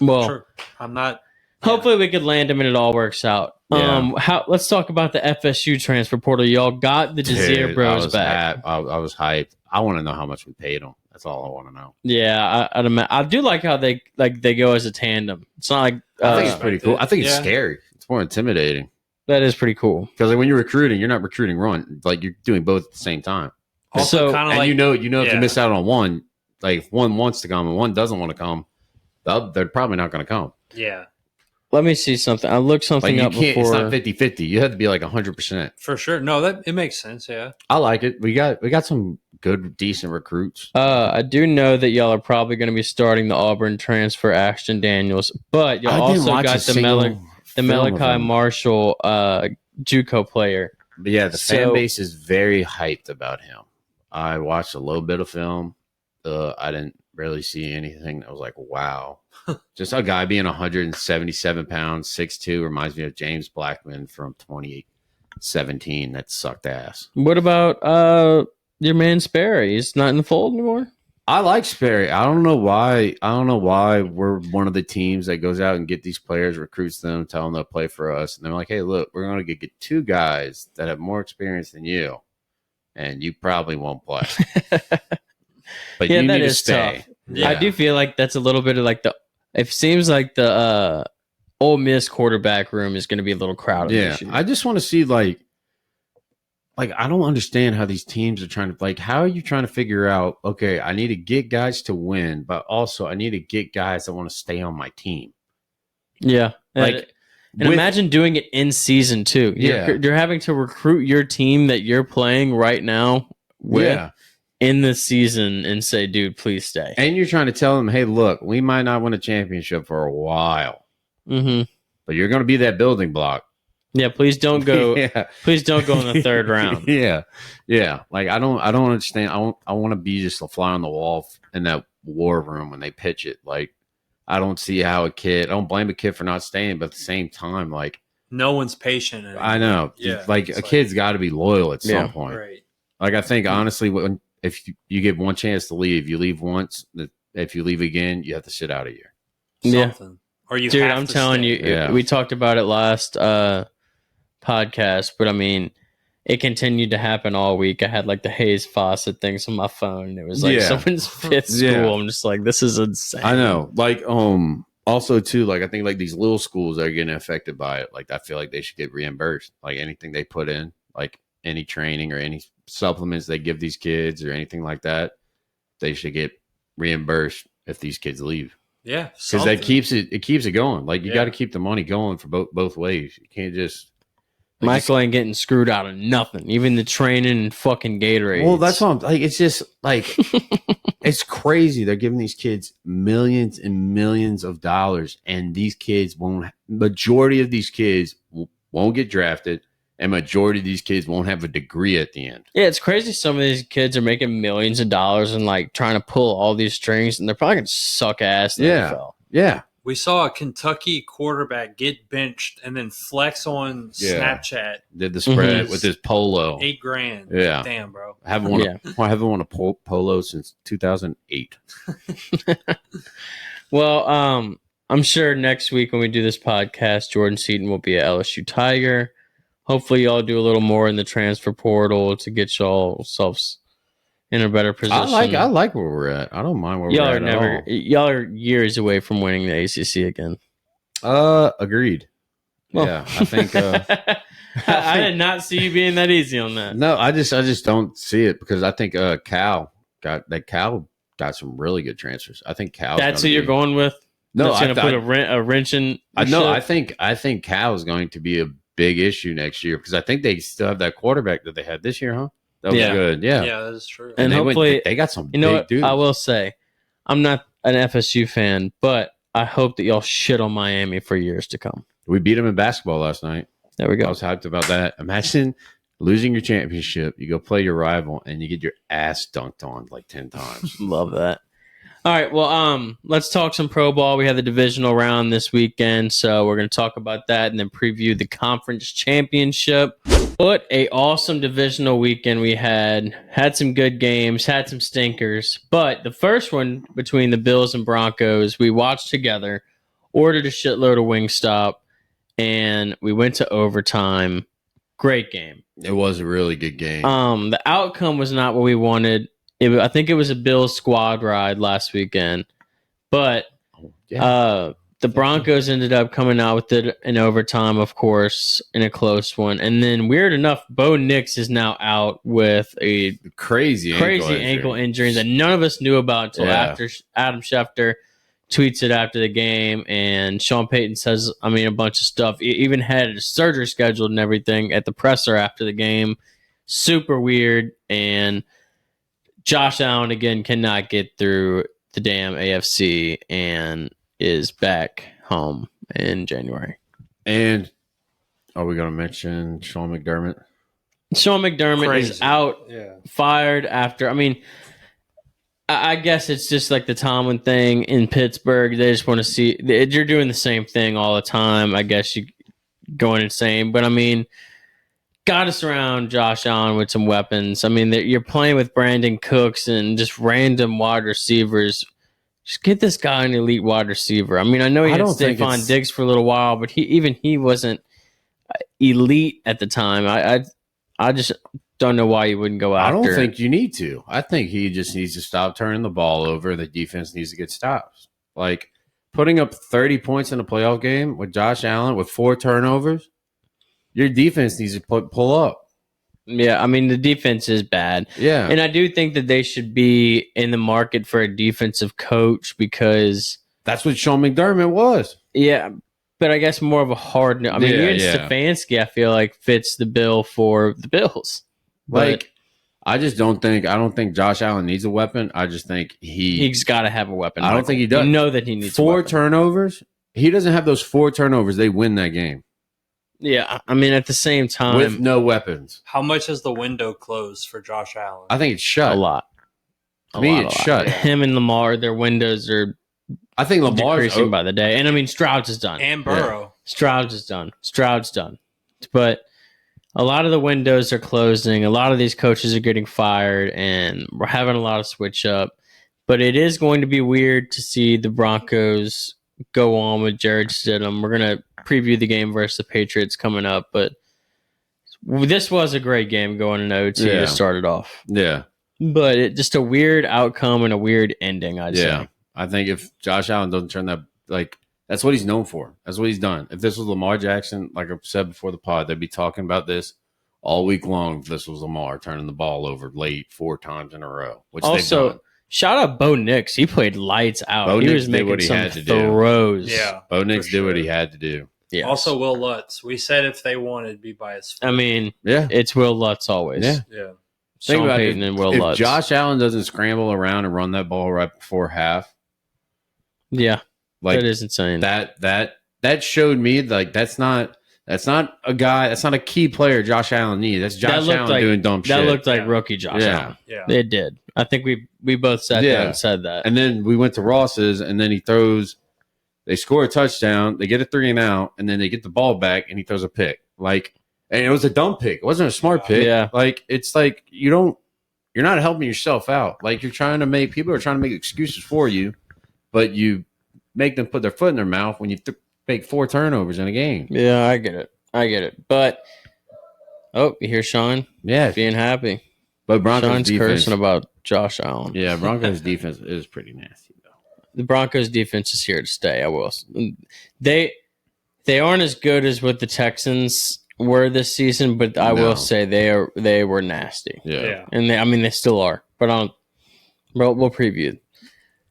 Well, Sure. I'm not. hopefully we could land him and it all works out. Yeah. Let's talk about the FSU transfer portal. Y'all got the Desir Dude, Bros back. I was hyped. I want to know how much we paid him. That's all I want to know. Yeah, I do like how they go as a tandem. It's not like I think it's Uh, pretty cool. I think it's yeah. scary. It's more intimidating that is pretty cool. because like, when you're recruiting, you're not recruiting run. Like you're doing both at the same time. Also, So- kind of And like you know if yeah. you miss out on one, like if one wants to come and one doesn't want to come, they're probably not going to come. yeah, Let me see something. I looked Like something you up can't. It's before. not 50-50. You have to be like 100%. for sure. No, that it makes sense. Yeah, I like it. We got some good, decent recruits. I do know that y'all are probably going to be starting the Auburn transfer Ashton Daniels, but y'all I didn't also watch got a single the film of Malachi him. Marshall JUCO player. But yeah, the fan So- base is very hyped about him. I watched a little bit of film. I didn't really see anything that was like, wow. Just a guy being 177 pounds, 6'2", reminds me of James Blackman from 2017 that sucked ass. What about your man Sperry? He's not in the fold anymore. I like Sperry. I don't know why. We're one of the teams that goes out and get these players, recruits them, tell them they'll play for us, and they're like, "Hey, look, we're going to get 2 guys that have more experience than you, and you probably won't play, but Yeah, you that need to is stay." tough. Yeah. I do feel like that's a little bit of like the. It seems like the Ole Miss quarterback room is going to be a little crowded. Yeah, this year. I just want to see like I don't understand how these teams are trying to how are you trying to figure out? Okay, I need to get guys to win, but also I need to get guys that want to stay on my team. yeah. Like, And with- imagine doing it in season too. Yeah. You're having to recruit your team that you're playing right now with yeah, in the season and say, dude, please stay. and you're trying to tell them, hey, look, we might not win a championship for a while, Mm-hmm. but you're going to be that building block. Yeah, please don't go. yeah, Please don't go in the third round. yeah, yeah. Like I don't understand. I want to be just a fly on the wall in that war room when they pitch it. Like I don't see how a kid. I don't blame a kid for not staying, but at the same time, like no one's patient. Anymore. I know, Yeah, like it's a kid's got to be loyal at some Yeah. point. Right. Like I think honestly, if you get one chance to leave, you leave once. If you leave again, you have to sit out a year. Yeah. Something. Or you Dude, have I'm to telling stay. you, Yeah. we talked about it last podcast, but I mean, it continued to happen all week. I had like the Hayes Fawcett things on my phone. It was like Yeah. someone's fifth school. Yeah. I'm just like, this is insane. I know. Like also too, like I think like these little schools that are getting affected by it. Like I feel like they should get reimbursed. Like anything they put in, like any training or any supplements they give these kids or anything like that, they should get reimbursed if these kids leave. Yeah. Because something. that keeps it going. Like you Yeah. got to keep the money going for both ways. You can't just Michael ain't getting screwed out of nothing, even the training and fucking Gatorade. Well, that's what I'm like. It's just like it's crazy. They're giving these kids millions and millions of dollars, and these kids won't. Majority of these kids won't get drafted, and majority of these kids won't have a degree at the end. Yeah, it's crazy. Some of these kids are making millions of dollars and like trying to pull all these strings, and they're probably gonna suck ass. In the Yeah. NFL. Yeah, We saw a Kentucky quarterback get benched and then flex on Yeah. Snapchat. did the spread Mhm. with his polo. $8,000. Yeah. Damn, bro. I haven't won. Yeah. I haven't won a polo since 2008. Well, I'm sure next week when we do this podcast, Jordan Seaton will be at LSU Tiger. hopefully y'all do a little more in the transfer portal to get y'all selves in a better position. I like where we're at. I don't mind where y'all we're are at never at y'all are years away from winning the ACC again. all. Agreed. Well, yeah, I think. I did not see you being that easy on that. No, I just don't see it because I think Cal got some really good transfers. I think Cal. That's who you're going with. No, that's going to put I a wrench in. know. I think Cal is going to be a big issue next year because I think they still have that quarterback that they had this year, huh? That was good. Yeah, that is true. And hopefully they got some. You know big what? dudes. I will say, I'm not an FSU fan, but I hope that y'all shit on Miami for years to come. We beat them in basketball last night. There we go. I was hyped about that. Imagine losing your championship. You go play your rival and you get your ass dunked on like 10 times. Love that. All right, well, let's talk some pro ball. We had the divisional round this weekend, so we're going to talk about that and then preview the conference championship. What a awesome divisional weekend we had. Had some good games, had some stinkers, but the first one between the Bills and Broncos, we watched together, ordered a shitload of Wingstop, and we went to overtime. Great game. It was a really good game. The outcome was not what we wanted. I think it was a Bills squad ride last weekend, but the Broncos ended up coming out with it in overtime, of course, in a close one. And then, weird enough, Bo Nix is now out with a crazy ankle injury that none of us knew about until after Adam Schefter tweets it after the game. And Sean Payton says, a bunch of stuff. He even had a surgery scheduled and everything at the presser after the game. Super weird. And Josh Allen, again, cannot get through the damn AFC and is back home in January. And are we going to mention Sean McDermott? Sean McDermott is out, fired after. I guess it's just like the Tomlin thing in Pittsburgh. They just want to see. You're doing the same thing all the time. I guess you going insane. But, got to surround Josh Allen with some weapons. You're playing with Brandon Cooks and just random wide receivers. Just get this guy an elite wide receiver. I know he had Stephon Diggs for a little while, but he wasn't elite at the time. I just don't know why you wouldn't go after. I don't think you need to. I think he just needs to stop turning the ball over. The defense needs to get stops. Like putting up 30 points in a playoff game with Josh Allen with 4 turnovers. Your defense needs to pull up. Yeah, the defense is bad. Yeah. And I do think that they should be in the market for a defensive coach because that's what Sean McDermott was. Yeah, but I guess more of a hard no. Even Stefanski, I feel like, fits the bill for the Bills. Like, I don't think Josh Allen needs a weapon. I just think he's got to have a weapon. I don't think he does. You know that he needs 4 turnovers. He doesn't have those 4 turnovers. They win that game. Yeah, at the same time, with no weapons. How much is the window closed for Josh Allen? I think it's shut. A lot. To me, it's shut. Him and Lamar, their windows are. I think Lamar's decreasing by the day, and Stroud's is done, and Burrow. Yeah. Stroud's done, but a lot of the windows are closing. A lot of these coaches are getting fired, and we're having a lot of switch up. But it is going to be weird to see the Broncos go on with Jared Stidham. We're going to preview the game versus the Patriots coming up, but this was a great game going in OT to start it off. Yeah. But just a weird outcome and a weird ending, I'd say. I think if Josh Allen doesn't turn that, that's what he's known for. That's what he's done. If this was Lamar Jackson, like I said before the pod, they'd be talking about this all week long if this was Lamar turning the ball over late 4 times in a row, which they've done. Shout out Bo Nix. He played lights out. He was making some throws. Yeah. Bo Nix did what he had to do. Yes. Also, Will Lutz. We said if they wanted, be by his foot. It's Will Lutz always. Yeah. Sean Payton and Will Lutz. If Josh Allen doesn't scramble around and run that ball right before half. Yeah. That is insane. That showed me that's not a guy. That's not a key player Josh Allen needs. That's Josh Allen doing dumb shit. That looked like rookie Josh Allen. Yeah, it did. I think we both said that and said that. And then we went to Ross's, and then he throws. They score a touchdown. They get a 3 and out, and then they get the ball back, and he throws a pick. And it was a dumb pick. It wasn't a smart pick. Yeah. It's like you're not helping yourself out. Like people are trying to make excuses for you, but you make them put their foot in their mouth when you make 4 turnovers in a game. Yeah, I get it. But Oh, you hear Sean Yeah, being happy. but Broncos Sean's defense. cursing about Josh Allen. Yeah, Broncos defense is pretty nasty though. The Broncos defense is here to stay. I will. They aren't as good as what the Texans were this season, but I No. will say they were nasty, Yeah. and they still are. But we'll preview.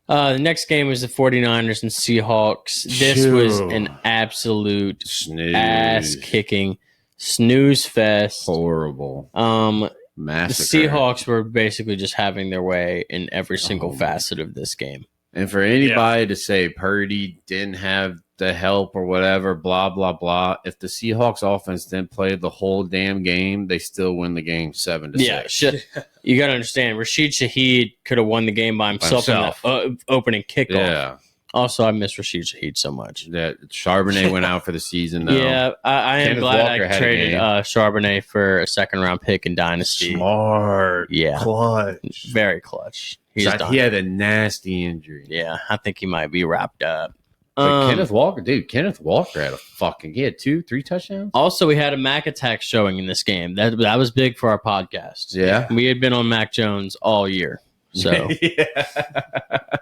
The next game was the 49ers and Seahawks. This was an absolute Snooze. ass kicking snooze fest. Horrible. The Massacre. Seahawks were basically just having their way in every single facet of this game. And for anybody to say Purdy didn't have the help or whatever, blah, blah, blah. If the Seahawks offense didn't play the whole damn game, they still win the game 7-6. You got to understand, Rashid Shaheed could have won the game by himself in the opening kickoff. Yeah. Also, I miss Rashid Shaheed so much. That Charbonnet went out for the season, though. Yeah, I am Kenneth glad Walker I had a traded game. Charbonnet for a second-round pick in Dynasty. Smart. Yeah, Clutch. very clutch. He's So done. he had a nasty injury. Yeah, I think he might be wrapped up. But Kenneth Walker had he had 2-3 touchdowns. Also, we had a Mac attack showing in this game. That was big for our podcast. Yeah. We had been on Mac Jones all year. So,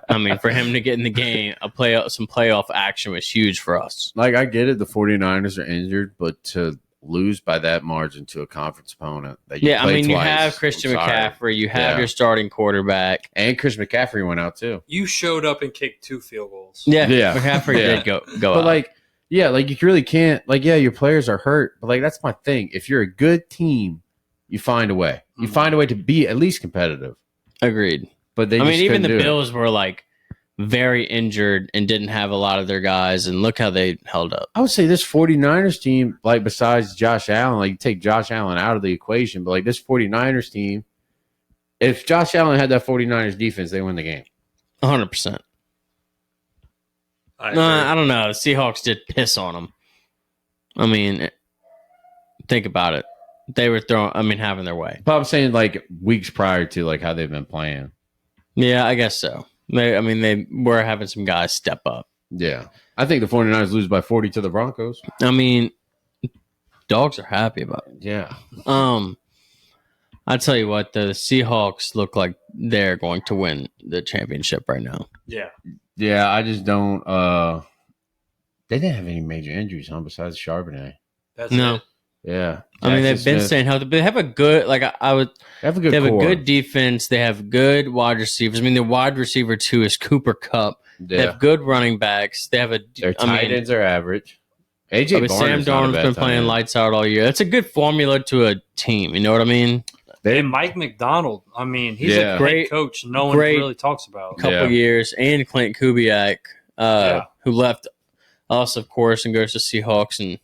I mean, for him to get in the game, some playoff action was huge for us. Like, I get it. The 49ers are injured, but to lose by that margin to a conference opponent that you Yeah, I played mean, you twice, have Christian I'm sorry. McCaffrey. You have Yeah. your starting quarterback. And Chris McCaffrey went out too. You showed up and kicked 2 field goals. Yeah, Yeah. McCaffrey Yeah. did go But out. like, yeah, like you really can't. Like, yeah, your players are hurt, but like that's my thing. If you're a good team, you find a way. You find a way to be at least competitive. Agreed. But they I mean, just even the couldn't do it. Bills were like very injured and didn't have a lot of their guys, and look how they held up. I would say this 49ers team, like besides Josh Allen, like you take Josh Allen out of the equation, but like this 49ers team, if Josh Allen had that 49ers defense, they win the game. 100%. I No, agree. I don't know. The Seahawks did piss on them. I mean, think about it. They were having their way. But I'm saying like weeks prior to like how they've been playing. Yeah, I guess so. They were having some guys step up. Yeah. I think the 49ers lose by 40 to the Broncos. I mean, dogs are happy about it. Yeah. I tell you what, the Seahawks look like they're going to win the championship right now. Yeah. Yeah, I just don't they didn't have any major injuries, huh, besides Charbonnet. That's No. it. Yeah. I mean, they've Jackson been Smith. staying healthy, but they have a good, like, I would, They have a good they have core. a good defense. They have good wide receivers. I mean, the wide receiver, too, is Cooper Kupp. They Yeah. have good running backs. They have Their tight ends are average. AJ Sam Barner's not a Darnold's bad been tight playing end. lights out all year. That's a good formula to a team. You know what I mean? And Mike McDonald, I mean, he's Yeah. a Great- great coach. No one great really talks about. Couple Yeah. years, and Clint Kubiak, Yeah. who left us, of course, and goes to Seahawks. And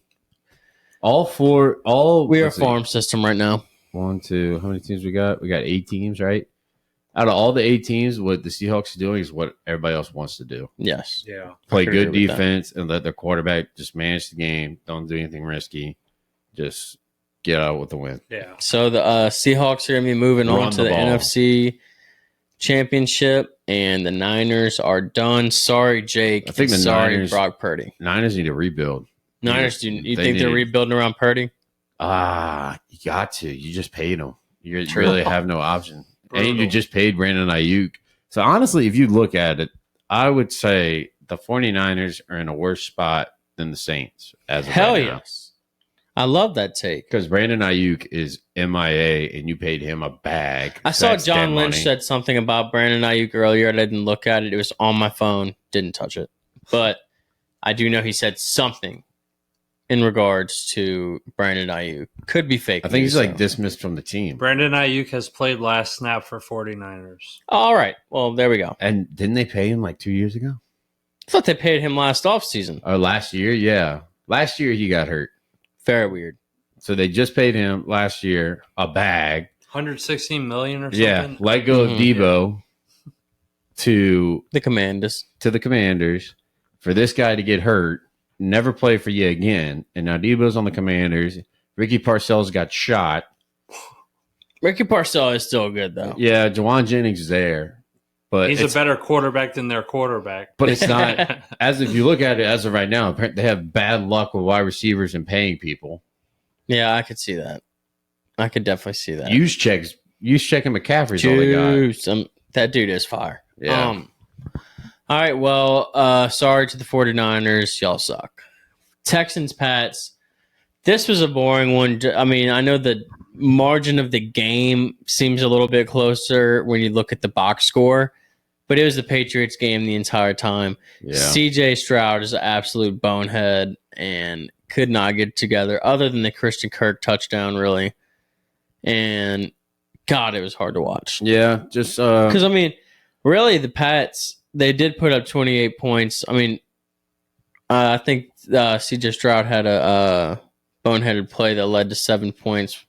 we are a let's see. farm system right now. 1, 2, how many teams we got? We got 8 teams, right? Out of all the 8 teams, what the Seahawks are doing is what everybody else wants to do. Yes. Yeah. Play I could good agree with that. defense and let their quarterback just manage the game. Don't do anything risky. Just get out with the win. Yeah. So the Seahawks are going to be moving Run on to the the ball. NFC Championship, and the Niners are done. Sorry, Jake. I think the sorry, Niners- Brock Purdy. Niners need to rebuild. Niners, you They think they're need- rebuilding around Purdy? You got to. You just paid them. You True. really have no option. And you Brutal. just paid Brandon Ayuk. So honestly, if you look at it, I would say the 49ers are in a worse spot than the Saints as of Hell right now. yes. I love that take. Because Brandon Ayuk is MIA and you paid him a bag. I saw That's John dead Lynch money. said something about Brandon Ayuk earlier. I didn't look at it. It was on my phone. Didn't touch it. But I do know he said something in regards to Brandon Ayuk. Could be fake. I think he's news, like though. dismissed from the team. Brandon Ayuk has played last snap for 49ers. All right. Well, there we go. And didn't they pay him like 2 years ago? I thought they paid him last offseason. Or last year? Yeah. Last year he got hurt. Very weird. So they just paid him last year a bag. 116 million or something. Yeah. Let go of Mhm. Debo to The Commanders. the Commanders for this guy to get hurt, never play for you again. And now Debo's on the Commanders. Ricky Parcells got shot. Ricky Parcell is still good, though. Yeah, Jawan Jennings is there. But He's it's, a better quarterback than their quarterback. but it's not as if you look at it as of right now, they have bad luck with wide receivers and paying people. Yeah, I could see that. I could definitely see that. Use check and McCaffrey's all they got. Juice. That dude is fire. Yeah. All right. Well, sorry to the 49ers. Y'all suck. Texans, Pats. This was a boring one. I mean, I know the margin of the game seems a little bit closer when you look at the box score, but it was the Patriots game the entire time. Yeah. CJ Stroud is an absolute bonehead and could not get it together other than the Christian Kirk touchdown, really. And God, it was hard to watch. Yeah. Just Because, I mean, really, the Pats, they did put up 28 points. I mean, I think CJ Stroud had a boneheaded play that led to 7 points.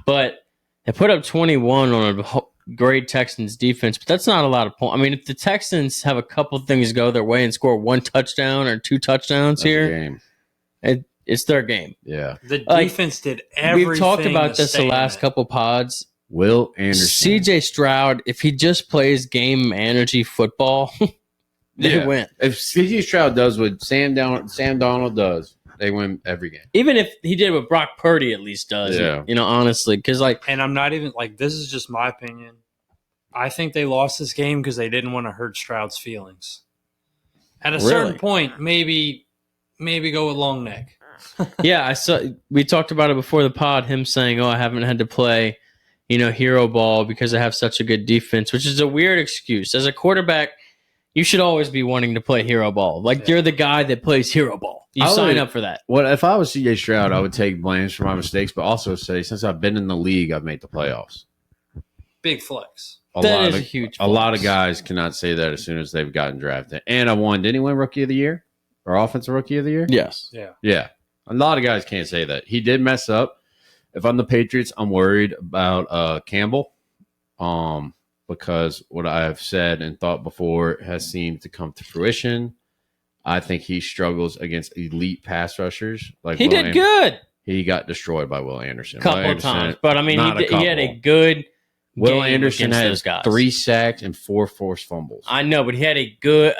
But they put up 21 on a great Texans defense, but that's not a lot of points. I mean, if the Texans have a couple things go their way and score 1 touchdown or 2 touchdowns that's a here, game. it's their game. Yeah. The Like, defense did everything. We've talked about to this the stay in last it. couple pods. Will Anderson. CJ Stroud, if he just plays game manager football, they Yeah. win. If CJ Stroud does what Sam Donald does, they win every game. Even if he did what Brock Purdy at least does, Yeah. Honestly, because And I'm not even like, this is just my opinion. I think they lost this game because they didn't want to hurt Stroud's feelings. At a certain Really? point, maybe go with long neck. yeah, I saw. We talked about it before the pod. Him saying, "Oh, I haven't had to play, hero ball because I have such a good defense," which is a weird excuse. As a quarterback, you should always be wanting to play hero ball. Like you're the guy that plays hero ball. You I sign would- up for that. Well, if I was CJ Stroud, I would take blames for my mistakes, but also say since I've been in the league, I've made the playoffs. Big flex. That is a huge A lot of flex. guys cannot say that as soon as they've gotten drafted. And I won. Didn't he win Rookie of the Year or Offensive Rookie of the Year? Yes. Yeah. Yeah. A lot of guys can't say that. He did mess up. If I'm the Patriots, I'm worried about Campbell. Because what I've said and thought before has seemed to come to fruition. I think he struggles against elite pass rushers. Like He Will did good He got destroyed by Will Anderson. a couple Will of times, Anderson, but I mean, not he had a couple. good. Will game Anderson against had those guys. 3 sacks and 4 forced fumbles. I know, but he had a good.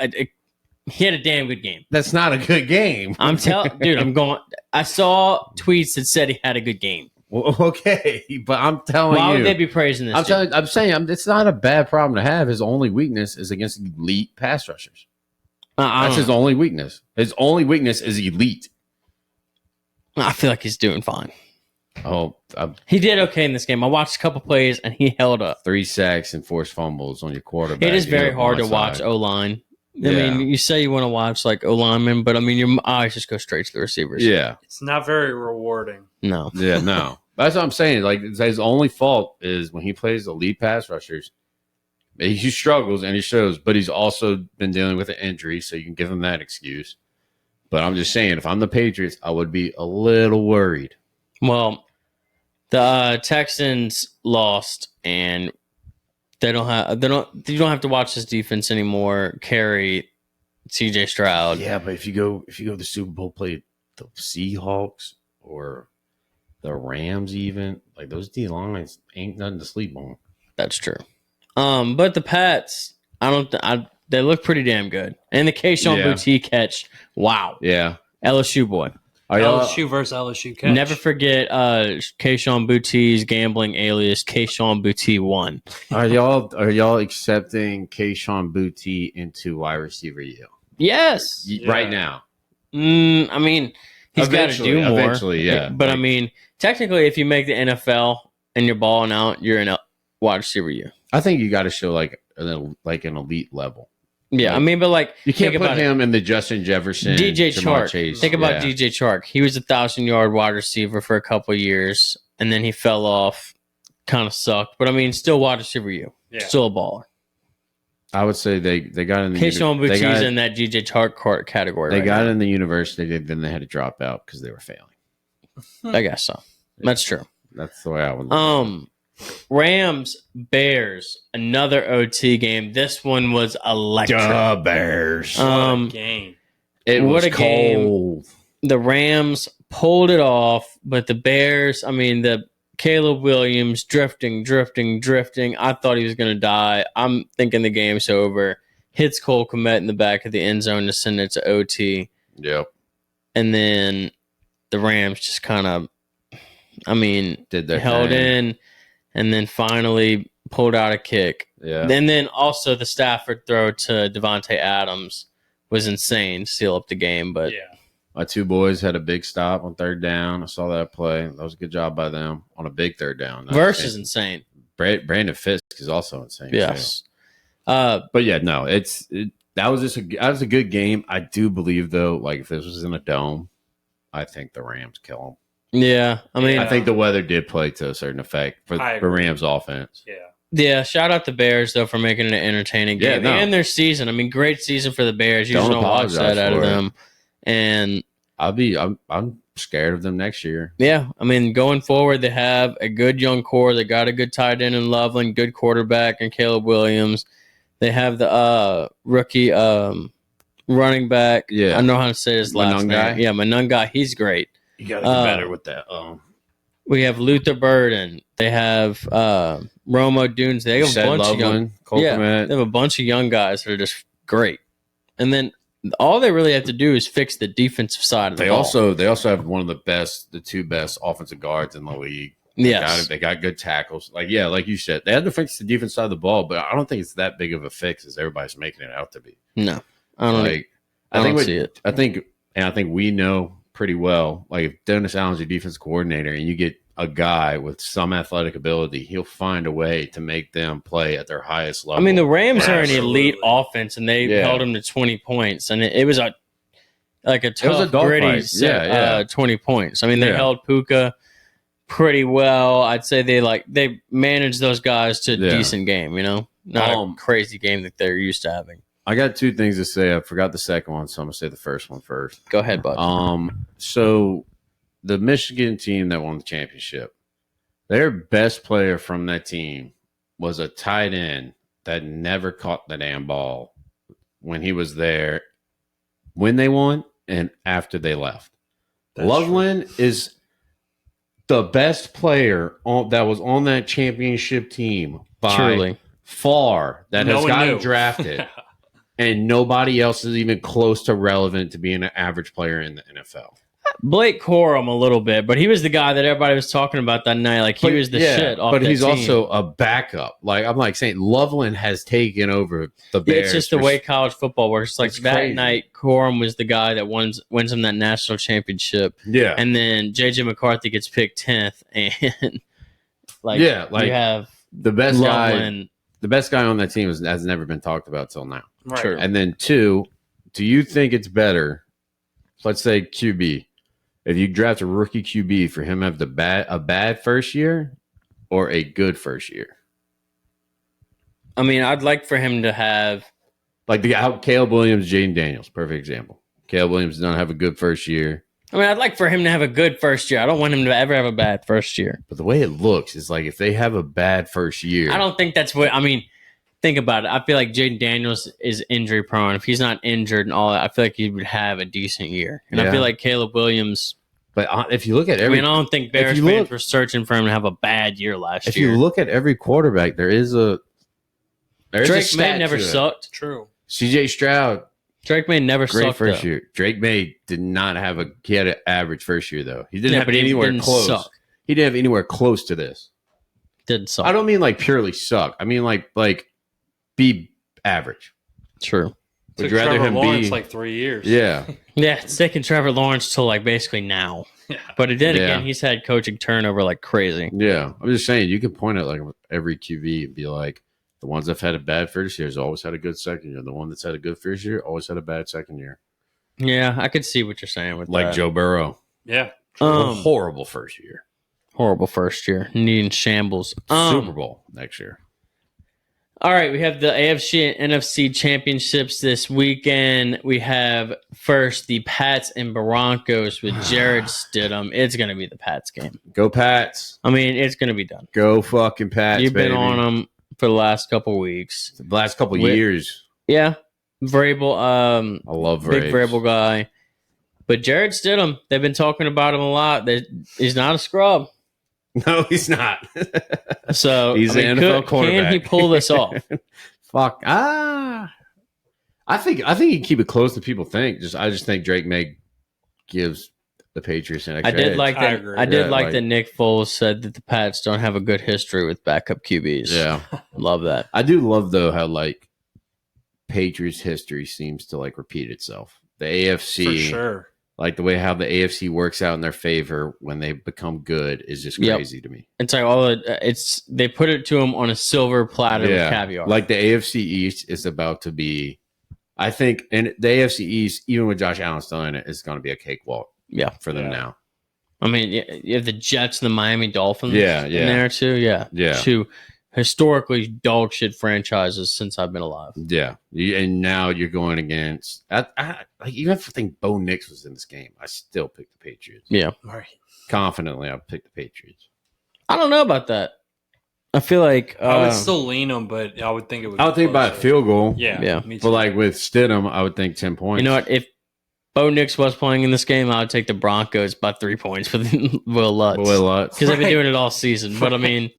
He had a damn good game. That's not a good game. I'm telling, dude. I'm going. I saw tweets that said he had a good game. Well, okay, but I'm telling Why you, would they be praising this? I'm saying it's not a bad problem to have. His only weakness is against elite pass rushers. That's his only weakness. His only weakness is elite. I feel like he's doing fine. Oh, He did okay in this game. I watched a couple plays and he held up. 3 sacks and forced fumbles on your quarterback. It is very You're hard to blindside. watch O line. I Yeah. mean, you say you want to watch like O linemen, but I mean, your eyes just go straight to the receivers. Yeah, It's not very rewarding. No. yeah, no. That's what I'm saying. Like his only fault is when he plays elite pass rushers. He struggles and he shows, but he's also been dealing with an injury, so you can give him that excuse. But I'm just saying, if I'm the Patriots, I would be a little worried. Well, the Texans lost, and you don't have to watch this defense anymore. Carry CJ Stroud. Yeah, but if you go to the Super Bowl, play the Seahawks or the Rams, even like those D lines ain't nothing to sleep on. That's true. But the Pats, they look pretty damn good. And the Keyshawn Yeah. Boutte catch, wow, Yeah, LSU boy. are y'all, LSU versus LSU catch. Never forget Keyshawn Boutte's gambling alias Keyshawn Boutte 1. are y'all accepting Keyshawn Boutte into wide receiver U Yes. Yeah. right now? I mean, he's got to do more. Eventually, yeah. But I Like, mean, technically, if you make the NFL and you're balling out, you're in a wide receiver U. I think you got to show like an elite level. Yeah, Like, I mean, but like You can't think put about it. him in the Justin Jefferson, DJ Jamar Chark. Chase. Think about Yeah. DJ Chark. He was 1,000-yard wide receiver for a couple of years, and then he fell off. Kind of sucked, but I mean, still wide receiver U. Yeah. Still a baller. I would say they got in the Keyshawn they Boutte's got, in that DJ Chark category. they right got now. in the university, then they had to drop out because they were failing. I guess so. That's true. That's the way I would. Look at it. Rams Bears, another OT game. This one was electric. Duh, Bears. What a Um, game. It what was a game. cold. The Rams pulled it off, but the Bears, I mean, the Caleb Williams drifting. I thought he was going to die. I'm thinking the game's over. Hits Cole Kmet in the back of the end zone to send it to OT. Yep. And then the Rams just kind of I mean, Did their held thing. in and then finally pulled out a kick. Yeah. And then also the Stafford throw to Devontae Adams was insane to seal up the game. But Yeah. My two boys had a big stop on third down. I saw that play. That was a good job by them on a big third down. Verse is insane. Brandon Fisk is also insane. Yes. But yeah, no, that was a good game. I do believe though, like if this was in a dome, I think the Rams kill them. Yeah. I mean, I think the weather did play to a certain effect for I the agree. Rams offense. Yeah. yeah, shout out the Bears, though, for making it an entertaining game. Yeah, no. And their season. I mean, great season for the Bears. You Don't just don't watch apologize that out of for it. them. And I'm scared of them next year. yeah, I mean, going forward, they have a good young core. They got a good tight end in Loveland, good quarterback in Caleb Williams. They have the rookie running back. Yeah. I don't know how to say his last Monungai? name. Yeah, Monungai. He's great. You got to get better with that. We have Luther Burden. They have Romo Dunes. They have a bunch of young. Yeah, they have a bunch of young guys that are just great. And then all they really have to do is fix the defensive side of the ball. They also have one of the two best offensive guards in the league. Yes. They got good tackles. Like you said, they had to fix the defense side of the ball, but I don't think it's that big of a fix as everybody's making it out to be. No, I don't. I don't see it. I think we know pretty well. Like if Dennis Allen's your defense coordinator, and you get a guy with some athletic ability, he'll find a way to make them play at their highest level. I mean, the Rams are an Absolutely. elite offense, and they held them to 20 points, and it was a tough, dog gritty fight. Yeah. 20 points. I mean, they Yeah. held Puka pretty well. I'd say they managed those guys to a Yeah. decent game. Not a crazy game that they're used to having. I got two things to say. I forgot the second one, so I'm gonna say the first one first. Go ahead, bud. So the Michigan team that won the championship, their best player from that team was a tight end that never caught the damn ball when he was there, when they won and after they left. That's Loveland is the best player that was on that championship team by Truly. far that No has one gotten knew. drafted. And nobody else is even close to relevant to being an average player in the NFL. Blake Corum a little bit, but he was the guy that everybody was talking about that night. Like he was the shit off but that he's team. also a backup. Like I'm like saying, Loveland has taken over the Bears. It's just the way college football works. Like It's that crazy. night, Corum was the guy that wins him that national championship, Yeah, and then JJ McCarthy gets picked 10th, and you have the best guy. Loveland. The best guy on that team has never been talked about till now. Right. True. And then two, do you think it's better? Let's say QB. If you draft a rookie QB for him to have a bad first year or a good first year, I mean, I'd like for him to have. like Caleb Williams, Jaden Daniels, perfect example. Caleb Williams did not have a good first year, I mean, I'd like for him to have a good first year. I don't want him to ever have a bad first year. but the way it looks is like if they have a bad first year, I don't think that's what. I mean, think about it. I feel like Jaden Daniels is injury prone. If he's not injured and all that, I feel like he would have a decent year. And I Yeah. feel like Caleb Williams. But if you look at I every, mean, I don't think Bears you fans look- were searching for him to have a bad year last if year. you look at every quarterback, there's a Drake May stat never to it. sucked. True. CJ Stroud, Drake May never great sucked. first though. year. Drake May did not have he had an average first year though. He didn't Yeah, have but he anywhere didn't close. suck. He didn't have anywhere close to this. Didn't suck. I don't mean like purely suck. I mean like be average. True. Would Took you rather Trevor him Lawrence be? like 3 years. Yeah, Yeah, it's taking Trevor Lawrence till like basically now. Yeah. But then Yeah. again, he's had coaching turnover like crazy. yeah. I'm just saying you can point at like every QB and be like, the ones that've had a bad first year has always had a good second year. The one that's had a good first year always had a bad second year. Yeah, I could see what you're saying with Like that. Joe Burrow, Yeah. a horrible first year. Horrible first year, needing shambles. Super Bowl next year. All right, we have the AFC and NFC championships this weekend. We have first the Pats and Broncos with Jared Stidham. It's going to be the Pats game. Go Pats. I mean, it's going to be done. Go fucking Pats. You've been baby. on them for the last couple weeks. The last couple With- years. Yeah, Vrabel, I love big Vrabes. Vrabel guy. But Jared Stidham, they've been talking about him a lot. He's not a scrub. No, he's not. So He's an NFL quarterback. Can he pull this off? Fuck. I think he can keep it close than people think. I just think Drake May gives the Patriots an I extra did edge. like I that. agree. I did Yeah, like like- that Nick Foles said that the Pats don't have a good history with backup QBs. Yeah, Love that. I do love though how like Patriots history seems to like repeat itself. The AFC, For sure. like the way how the AFC works out in their favor when they become good is just Yep. crazy to me. It's like it's they put it to him on a silver platter with caviar. Like the AFC East is about to be, I think, and the AFC East, even with Josh Allen still in it, is going to be a cakewalk yeah. for them Yeah. now. I mean, you have the Jets and the Miami Dolphins. Yeah, in yeah. there too. Yeah, Yeah. Two historically dog shit franchises since I've been alive. Yeah, and now you're going against. Like even if I think Bo Nix was in this game, I still pick the Patriots. Yeah, Right. Confidently, I'll pick the Patriots. I don't know about that. I feel like I would still lean them, but I would think it would. I would think by a closer. field goal. Yeah. Yeah. Me too. But like with Stidham, I would think 10 points. you know what? If Bo Nix was playing in this game, I would take the Broncos by 3 points for Will Lutz Will Lutz. because they've been Right. doing it all season. But I mean,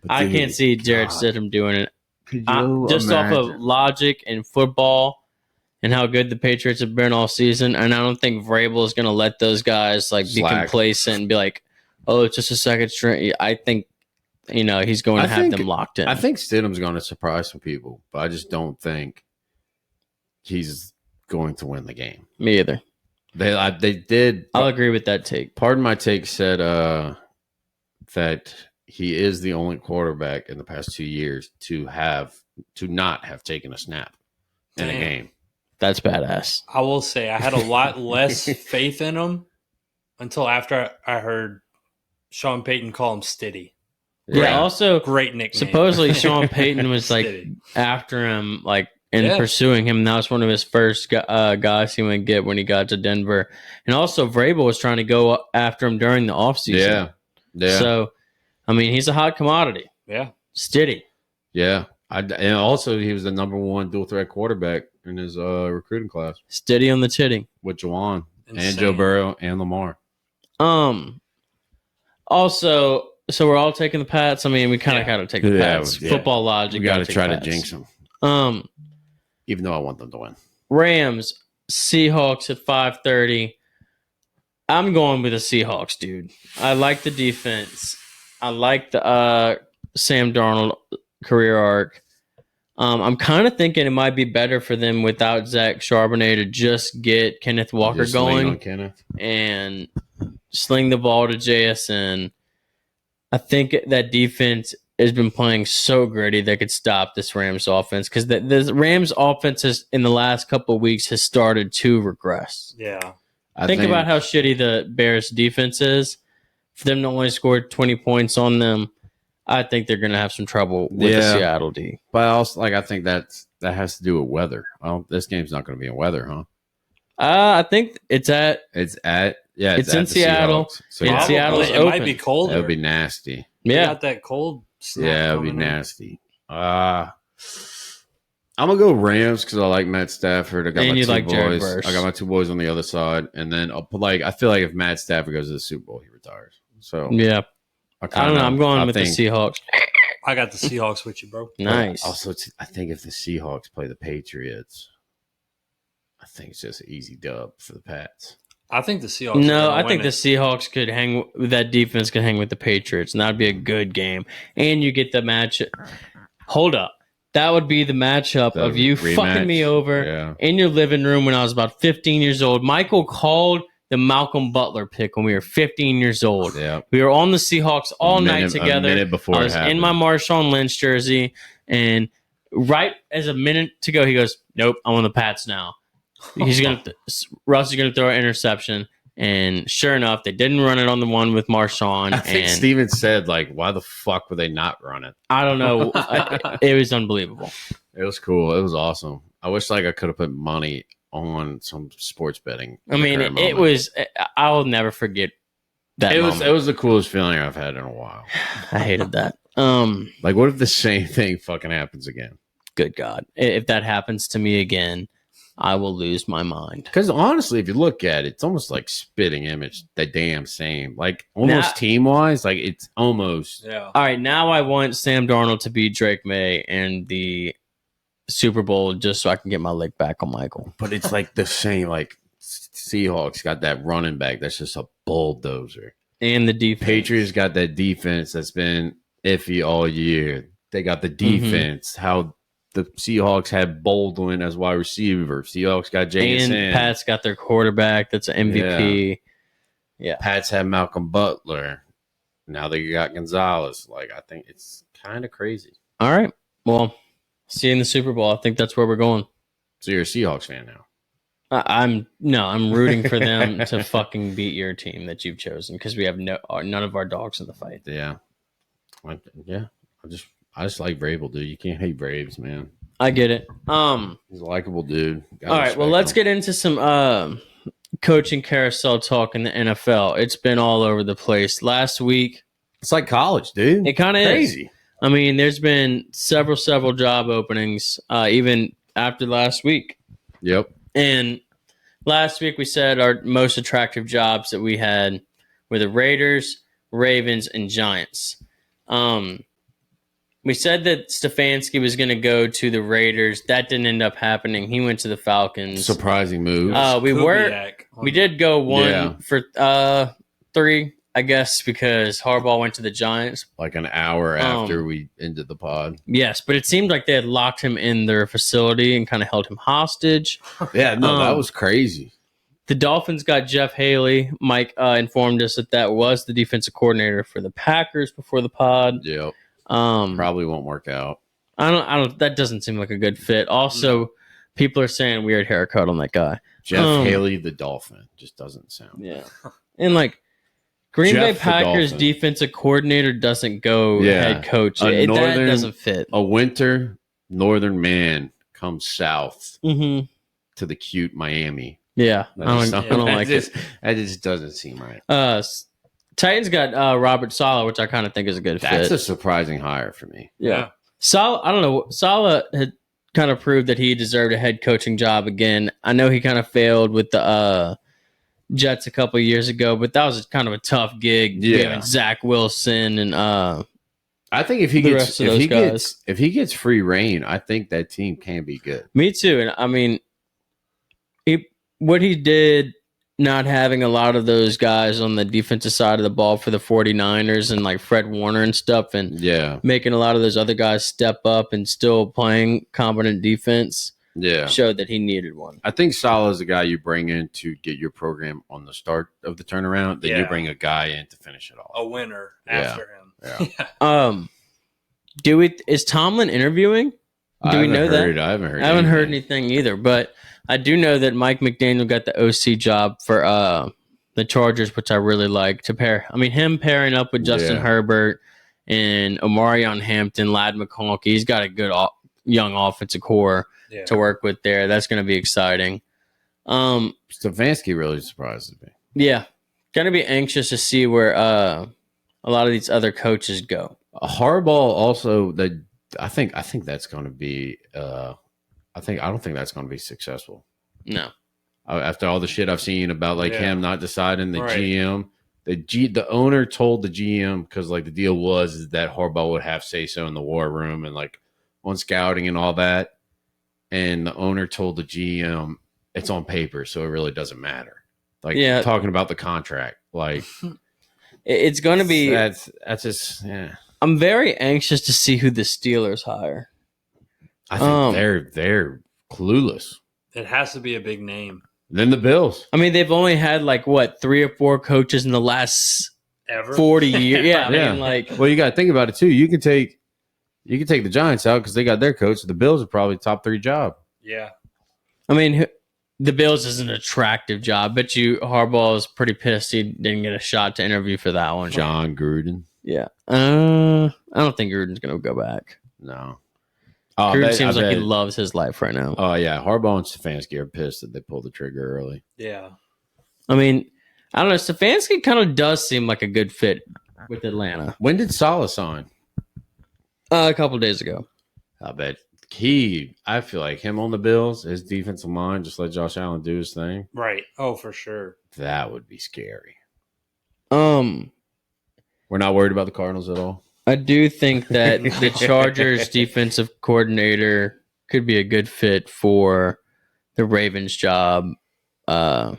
But I dude, can't see Jared God. Stidham doing it. Could you Just off of imagine? logic and football and how good the Patriots have been all season. And I don't think Vrabel is going to let those guys like be Slack. complacent and be like, oh, it's just a second string. I think, he's going to I have think- them locked in. I think Stidham's going to surprise some people, but I just don't think he's going to win the game. Me either. They did. I'll agree with that take. Pardon my take said that he is the only quarterback in the past 2 years to not have taken a snap in a Damn. game. That's badass. I will say I had a lot less faith in him until after I heard Sean Payton call him Stiddy. Yeah. Right. Also, Great nickname. supposedly Sean Payton was like Stiddy. after him, like and Yeah. pursuing him. That was one of his first guys he would get when he got to Denver. And also, Vrabel was trying to go after him during the offseason. Yeah, yeah, So, I mean, he's a hot commodity. Yeah. Stiddy. yeah. And also, he was the number one dual threat quarterback in his recruiting class Stiddy on the titty. with Juwan and Insane. Joe Burrow and Lamar. Also, so we're all taking the Pats. I mean, we kind of Yeah. got to take the Yeah, Pats. yeah. Football logic. You got to gotta take try the to Pats. jinx them, even though I want them to win. Rams, Seahawks at 5:30. I'm going with the Seahawks, dude. I like the defense. I like the Sam Darnold career arc. I'm kind of thinking it might be better for them without Zach Charbonnet to just get Kenneth Walker Just lean going on Kenneth. and sling the ball to JSN. I think that defense has been playing so gritty they could stop this Rams offense because the Rams offense in the last couple of weeks has started to regress. Yeah. I Think about how shitty the Bears defense is. For them to only score 20 points on them, I think they're going to have some trouble with the Yeah. Seattle D. But also, I think that has to do with weather. This game's not going to be in weather, huh? I think it's at It's at it's in at the Seattle. Seahawks. So In Probably. Seattle's it might open. be colder. that would be nasty. They yeah. got that cold snap. Yeah, it would be coming in. nasty. I'm gonna go Rams because I like Matt Stafford. I got And my you two like Jared boys. Verse. I got my two boys on the other side, and then I feel like if Matt Stafford goes to the Super Bowl, he retires. So Yeah. I don't know. I'm going with the think, Seahawks. I got the Seahawks with you, bro. Nice. Also, I think if the Seahawks play the Patriots, I think it's just an easy dub for the Pats. I think the Seahawks. No, are I gonna think win the it. Seahawks could hang with that defense could hang with the Patriots, and that'd be a good game. And you get the match. Hold up, that would be the matchup The of you rematch. fucking me over Yeah. in your living room when I was about 15 years old. Michael called the Malcolm Butler pick when we were 15 years old. Yeah. We were on the Seahawks all A night minute together. before I it was in happened. my Marshawn Lynch jersey, and right as a minute to go, he goes, "Nope, I'm on the Pats now." Russ is gonna throw an interception, and sure enough, they didn't run it on the one with Marshawn. I think And Steven said, like, why the fuck would they not run it? I don't know, it was unbelievable. It was cool. It was awesome. I wish like I could have put money on some sports betting. I mean, it was. I'll never forget that. It moment. was the coolest feeling I've had in a while. I hated that. Like, what if the same thing fucking happens again? Good God, if that happens to me again, I will lose my mind. Because honestly, if you look at it, it's almost like spitting image, the damn same. Like almost Now- team wise, like it's almost. Yeah. All right, now I want Sam Darnold to beat Drake May in the Super Bowl just so I can get my leg back on Michael. But it's like the same. Like Seahawks got that running back that's just a bulldozer. And the defense. Patriots got that defense that's been iffy all year. They got the defense. How the Seahawks had Baldwin as wide receiver. Seahawks got JSN. And Pat's got their quarterback that's an MVP. Yeah. Pats had Malcolm Butler. Now they got Gonzalez. Like, I think it's kind of crazy. All right. Well, see you in the Super Bowl. I think that's where we're going. So you're a Seahawks fan now. I'm rooting for them to fucking beat your team that you've chosen because we have none of our dogs in the fight. Yeah. I just like Vrabel, dude. You can't hate Braves, man. I get it. He's a likable dude. All right, well, let's get into some coaching carousel talk in the NFL. It's been all over the place. Last week, It's like college, dude. it kind of is. Crazy. I mean, there's been several job openings even after last week. Yep. And last week we said our most attractive jobs that we had were the Raiders, Ravens, and Giants. We said that Stefanski was going to go to the Raiders. That didn't end up happening. He went to the Falcons. Surprising move. We did go one Yeah. for 3, I guess, because Harbaugh went to the Giants. Like an hour after we ended the pod. Yes, but it seemed like they had locked him in their facility and kind of held him hostage. Yeah, no, that was crazy. The Dolphins got Jeff Haley. Mike informed us that was the defensive coordinator for the Packers before the pod. Yep. Um, Probably won't work out. I don't. That doesn't seem like a good fit. Also, people are saying weird haircut on that guy. Jeff Haley, the Dolphin, just doesn't sound. Yeah, and like Green Jeff Bay the Packers Dolphin. defensive coordinator doesn't go Yeah. head coach. A That northern- doesn't fit. A winter northern man comes south Mm-hmm. to the cute Miami. Yeah, That I just don't sounds- like it. That just doesn't seem right. Titans got Robert Saleh, which I kind of think is a good That's fit. a surprising hire for me. Yeah. Saleh, I don't know. Saleh had kind of proved that he deserved a head coaching job again. I know he kind of failed with the Jets a couple of years ago, but that was kind of a tough gig. Yeah. Given Zach Wilson and I think if he The gets rest of those guys. if he gets free reign, I think that team can be good. me too. And I mean, what he did, not having a lot of those guys on the defensive side of the ball for the 49ers and like Fred Warner and stuff, and Yeah. making a lot of those other guys step up and still playing competent defense Yeah. showed that he needed one. I think Salah is a guy you bring in to get your program on the start of the turnaround. Then you Yeah. bring a guy in to finish it off. A winner Yeah. after him. Yeah. Is Tomlin interviewing? Do we know that? I haven't heard. I haven't heard anything. anything either, but I do know that Mike McDaniel got the OC job for the Chargers, which I really like to pair. I mean, him pairing up with Justin Yeah. Herbert and Omarion Hampton, Lad McConkey. He's got a good young offensive core Yeah. to work with there. That's going to be exciting. Stefanski really surprises me. Yeah, going to be anxious to see where a lot of these other coaches go. Harbaugh also that I think that's going to be. I don't think that's going to be successful. No. After all the shit I've seen about like Yeah. him not deciding the Right. GM, the owner told the GM because like the deal was is that Harbaugh would have say so in the war room and like on scouting and all that, and the owner told the GM it's on paper, so it really doesn't matter. Like Yeah. talking about the contract, like It's going to be. that's just yeah. I'm very anxious to see who the Steelers hire. I think they're clueless. It has to be a big name. Then the Bills. I mean, they've only had like what 3 or 4 coaches in the last Ever? 40 years. Yeah, I Yeah. mean, like Well, you got to think about it too. You can take the Giants out because they got their coach. The Bills are probably top 3 job. Yeah. I mean, the Bills is an attractive job. Bet you Harbaugh is pretty pissed he didn't get a shot to interview for that one. John Gruden. Yeah, I don't think Gruden's gonna go back. No. Oh, Gruden I seems like he bet- loves his life right now. Oh yeah, Harbaugh and Stefanski are pissed that they pulled the trigger early. Yeah. I mean, I don't know. Stefanski kind of does seem like a good fit with Atlanta. When did Salah sign? A couple days ago. I bet I feel like him on the Bills, his defensive line, just let Josh Allen do his thing. Right. Oh, for sure. That would be scary. We're not worried about the Cardinals at all. I do think that the Chargers defensive coordinator could be a good fit for the Ravens job. The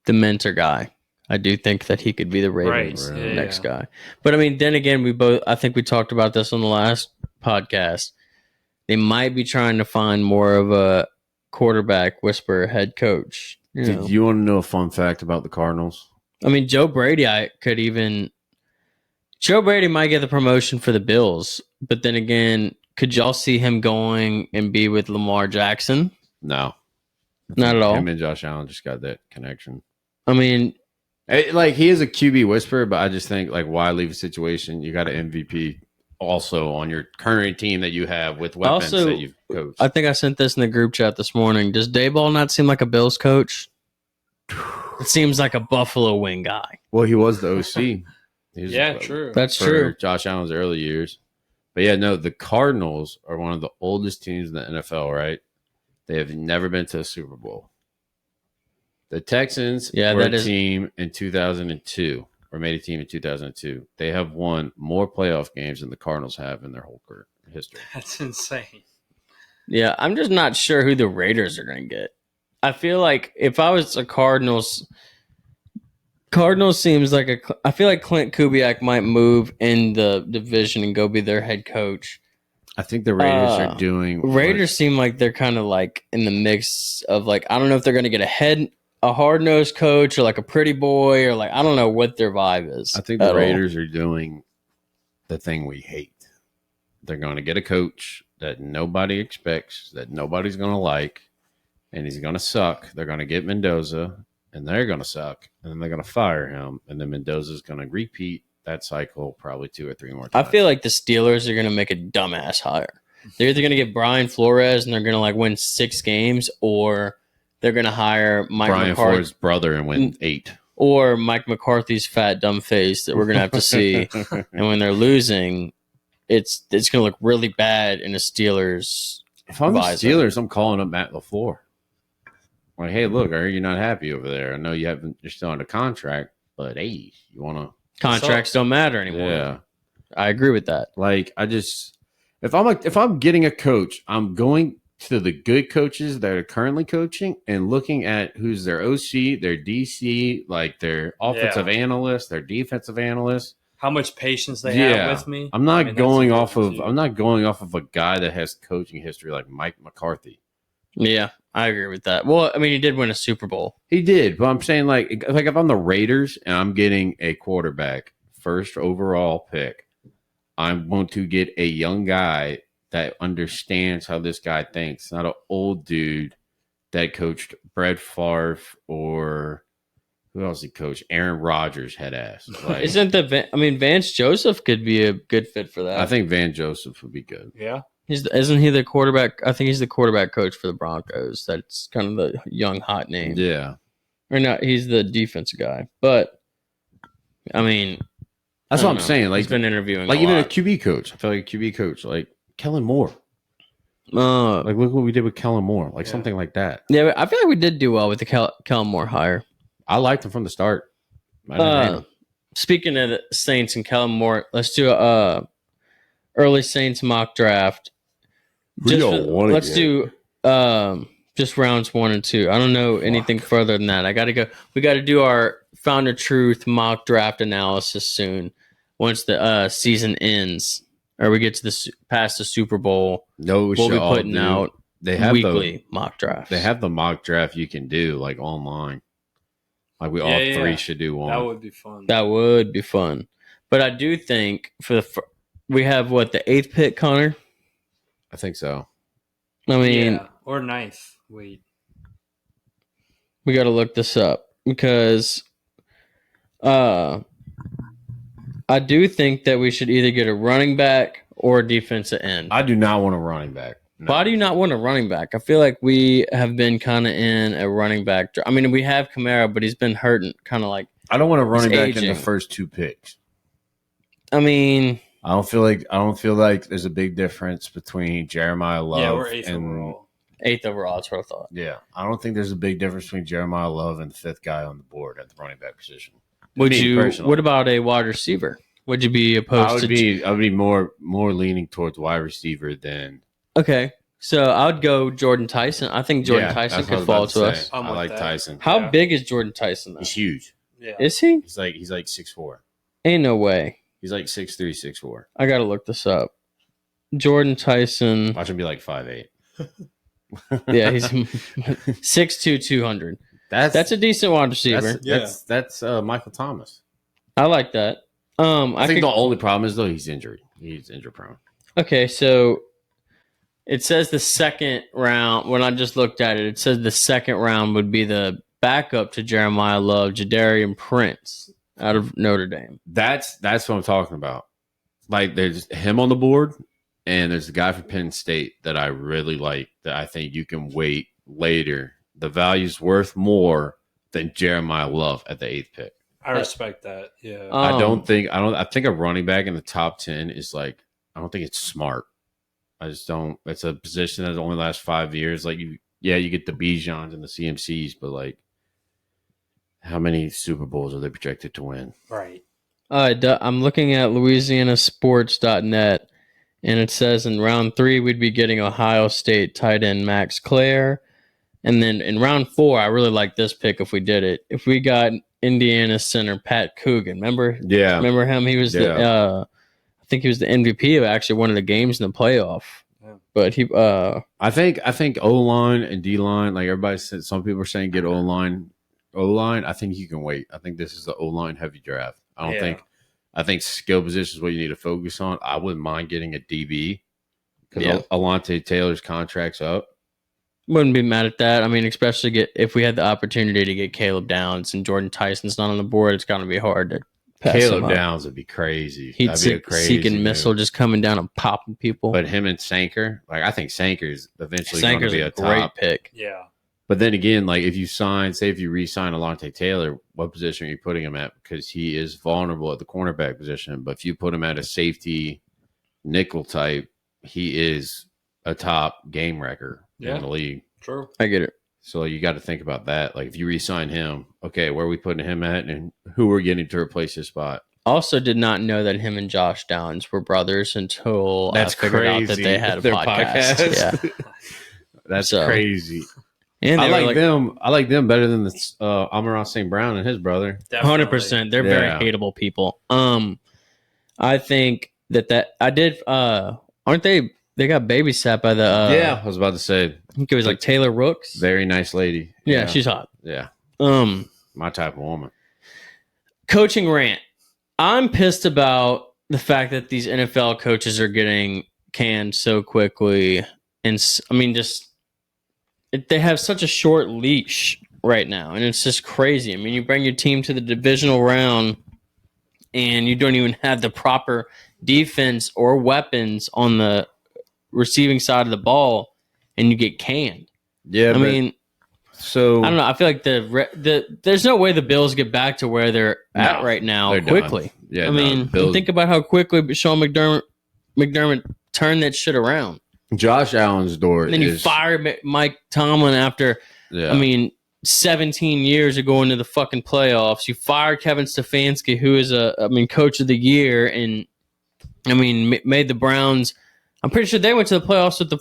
mentor guy. I do think that he could be the Ravens' Right. Yeah, next yeah. guy. But I mean, then again, I think we talked about this on the last podcast. They might be trying to find more of a quarterback whisperer head coach. You know? Did you want to know a fun fact about the Cardinals? I mean, Joe Brady might get the promotion for the Bills, but then again, could y'all see him going and be with Lamar Jackson? No. Not at all. Him and Josh Allen just got that connection. I mean, Like, he is a QB whisperer, but I just think, like, why leave a situation? You got an MVP also on your current team that you have with weapons that you've coached. I think I sent this in the group chat this morning. Does Dayball not seem like a Bills coach? It seems like a Buffalo Wing guy. Well, he was the OC. He was, Yeah, true. That's for true. Josh Allen's early years. But yeah, no, the Cardinals are one of the oldest teams in the NFL, right? They have never been to a Super Bowl. The Texans were a team in 2002, or made a team in 2002. They have won more playoff games than the Cardinals have in their whole career history. That's insane. Yeah, I'm just not sure who the Raiders are going to get. I feel like if I was a Cardinals seems like I feel like Clint Kubiak might move in the division and go be their head coach. I think the Raiders are doing. Raiders seem like they're kind of like in the mix of like, I don't know if they're going to get a hard-nosed coach or like a pretty boy or like, I don't know what their vibe is. I think the Raiders are doing the thing we hate. They're going to get a coach that nobody expects, that nobody's going to like, and he's going to suck. They're going to get Mendoza, and they're going to suck, and then they're going to fire him, and then Mendoza's going to repeat that cycle probably 2 or 3 more times. I feel like the Steelers are going to make a dumbass hire. They're either going to get Brian Flores and they're going to like win 6 games, or they're going to hire Brian McCarthy, Flores' brother, and win 8. Or Mike McCarthy's fat dumb face that we're going to have to see. And when they're losing, it's going to look really bad in a Steelers. If I'm the Steelers, I'm calling up Matt LaFleur. Like, hey, look, I heard you're not happy over there. I know you're still under contract, but hey, you want to. Contracts don't matter anymore. Yeah, I agree with that. Like, if I'm getting a coach, I'm going to the good coaches that are currently coaching and looking at who's their OC, their DC, like their offensive analyst, their defensive analyst. How much patience they have with me. I'm not going off of a guy that has coaching history like Mike McCarthy. Yeah, I agree with that. Well, I mean, he did win a Super Bowl. He did, but I'm saying like if I'm the Raiders and I'm getting a quarterback, first overall pick, I want to get a young guy that understands how this guy thinks, not an old dude that coached Brett Favre or who else he coached? Aaron Rodgers head ass. Like, Vance Joseph could be a good fit for that. I think Van Joseph would be good. Yeah. Isn't he the quarterback? I think he's the quarterback coach for the Broncos. That's kind of the young hot name. Yeah. Or not, he's the defense guy. But I mean, that's what I'm saying. Like, he's been interviewing, like even a QB coach. I feel like a QB coach, like Kellen Moore. Like look what we did with Kellen Moore, like something like that. Yeah, I feel like we did do well with the Kellen Moore hire. I liked him from the start. Speaking of the Saints and Kellen Moore, let's do a early Saints mock draft. Let's do just rounds 1 and 2. I don't know anything further than that. We got to do our Founder Truth mock draft analysis soon. Once the season ends, or we get to past the Super Bowl, we'll be putting out weekly mock drafts. They have the mock draft you can do like online. Like we all 3 should do one. That would be fun. That would be fun. But I do think we have the 8th pick, Connor. I think so. I mean, or 9th. Wait, we got to look this up because I do think that we should either get a running back or a defensive end. I do not want a running back. No. Why do you not want a running back? I feel like we have been kind of in a running back. I mean, we have Kamara, but he's been hurting kind of like. I don't want a running back in the first 2 picks. I mean, I don't feel like there's a big difference between Jeremiah Love we're 8th overall. 8th overall, that's what I thought. Yeah, I don't think there's a big difference between Jeremiah Love and the 5th guy on the board at the running back position. What about a wide receiver? Would you be opposed I would be more leaning towards wide receiver than. Okay, so I would go Jordan Tyson. I think Jordan Tyson could fall to us. I like Tyson. How big is Jordan Tyson, though? He's huge. Yeah. Is he? He's like 6'4". Ain't no way. He's like 6'3", 6'4". I gotta look this up. Jordan Tyson. Watch him be like 5'8". Yeah, he's 6'2", 200. That's a decent wide receiver. That's Michael Thomas. I like that. I think the only problem is though he's injured. He's injury prone. Okay, so it says the second round. When I just looked at it, it says the second round would be the backup to Jeremiah Love, Jadarian Prince out of Notre Dame. That's what I'm talking about. Like there's him on the board, and there's a guy from Penn State that I really like that I think you can wait later. The value's worth more than Jeremiah Love at the 8th pick. I respect that. Yeah. I think a running back in the top 10 is like, I don't think it's smart. I just don't. It's a position that only lasts 5 years. Like you get the Bijans and the CMCs, but like, how many Super Bowls are they projected to win? Right. I'm looking at LouisianaSports.net, and it says in round 3 we'd be getting Ohio State tight end Max Clare, and then in round 4 I really like this pick if we did it. If we got Indiana center Pat Coogan, remember him? He was I think he was the MVP of actually one of the games in the playoff. Yeah. But he I think O-line and D-line, like everybody said, some people are saying get O-line. I think you can wait. I think this is the O-line heavy draft. I think skill position is what you need to focus on. I wouldn't mind getting a DB because Alontae Taylor's contract's up. Wouldn't be mad at that. I mean, especially if we had the opportunity to get Caleb Downs and Jordan Tyson's not on the board, it's going to be hard to pass Caleb him up. Downs would be crazy. He'd seek and missile just coming down and popping people. But him and Sanker, like I think Sanker's eventually going to be a great top pick. Yeah. But then again, like if you re-sign Alontae Taylor, what position are you putting him at? Because he is vulnerable at the cornerback position. But if you put him at a safety nickel type, he is a top game wrecker in the league. True. I get it. So you got to think about that. Like if you re-sign him, okay, where are we putting him at, and who are we getting to replace his spot? Also, did not know that him and Josh Downs were brothers until I figured out that they had a podcast. Yeah, that's crazy. And I like them better than the Amon-Ra St. Brown and his brother. 100%. They're very hateable people. I think that I did. Aren't they? They got babysat by the. I was about to say. I think it was like Taylor Rooks. Very nice lady. Yeah, she's hot. Yeah. My type of woman. Coaching rant. I'm pissed about the fact that these NFL coaches are getting canned so quickly, and I mean, they have such a short leash right now, and it's just crazy. I mean, you bring your team to the divisional round, and you don't even have the proper defense or weapons on the receiving side of the ball, and you get canned. Yeah, so I don't know. I feel like there's no way the Bills get back to where they're at right now quickly. Done. Yeah, I mean, think about how quickly Sean McDermott turned that shit around. Josh Allen's door. And then you fired Mike Tomlin after, 17 years of going to the fucking playoffs. You fired Kevin Stefanski, who is coach of the year, and made the Browns. I'm pretty sure they went to the playoffs with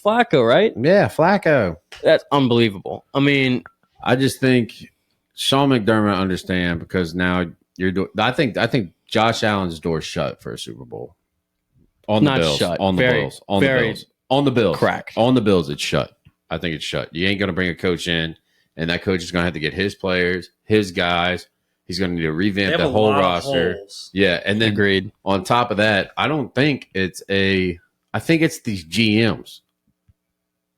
Flacco, right? Yeah, Flacco. That's unbelievable. I mean, I just think Sean McDermott understand because now I think Josh Allen's door's shut for a Super Bowl. On the Bills. Shut. On the Bills. On the Bills. On the Bills. Correct. On the Bills, it's shut. I think it's shut. You ain't going to bring a coach in, and that coach is going to have to get his players, his guys. He's going to need to revamp the whole roster. Yeah, and then agreed. On top of that, I think it's these GMs.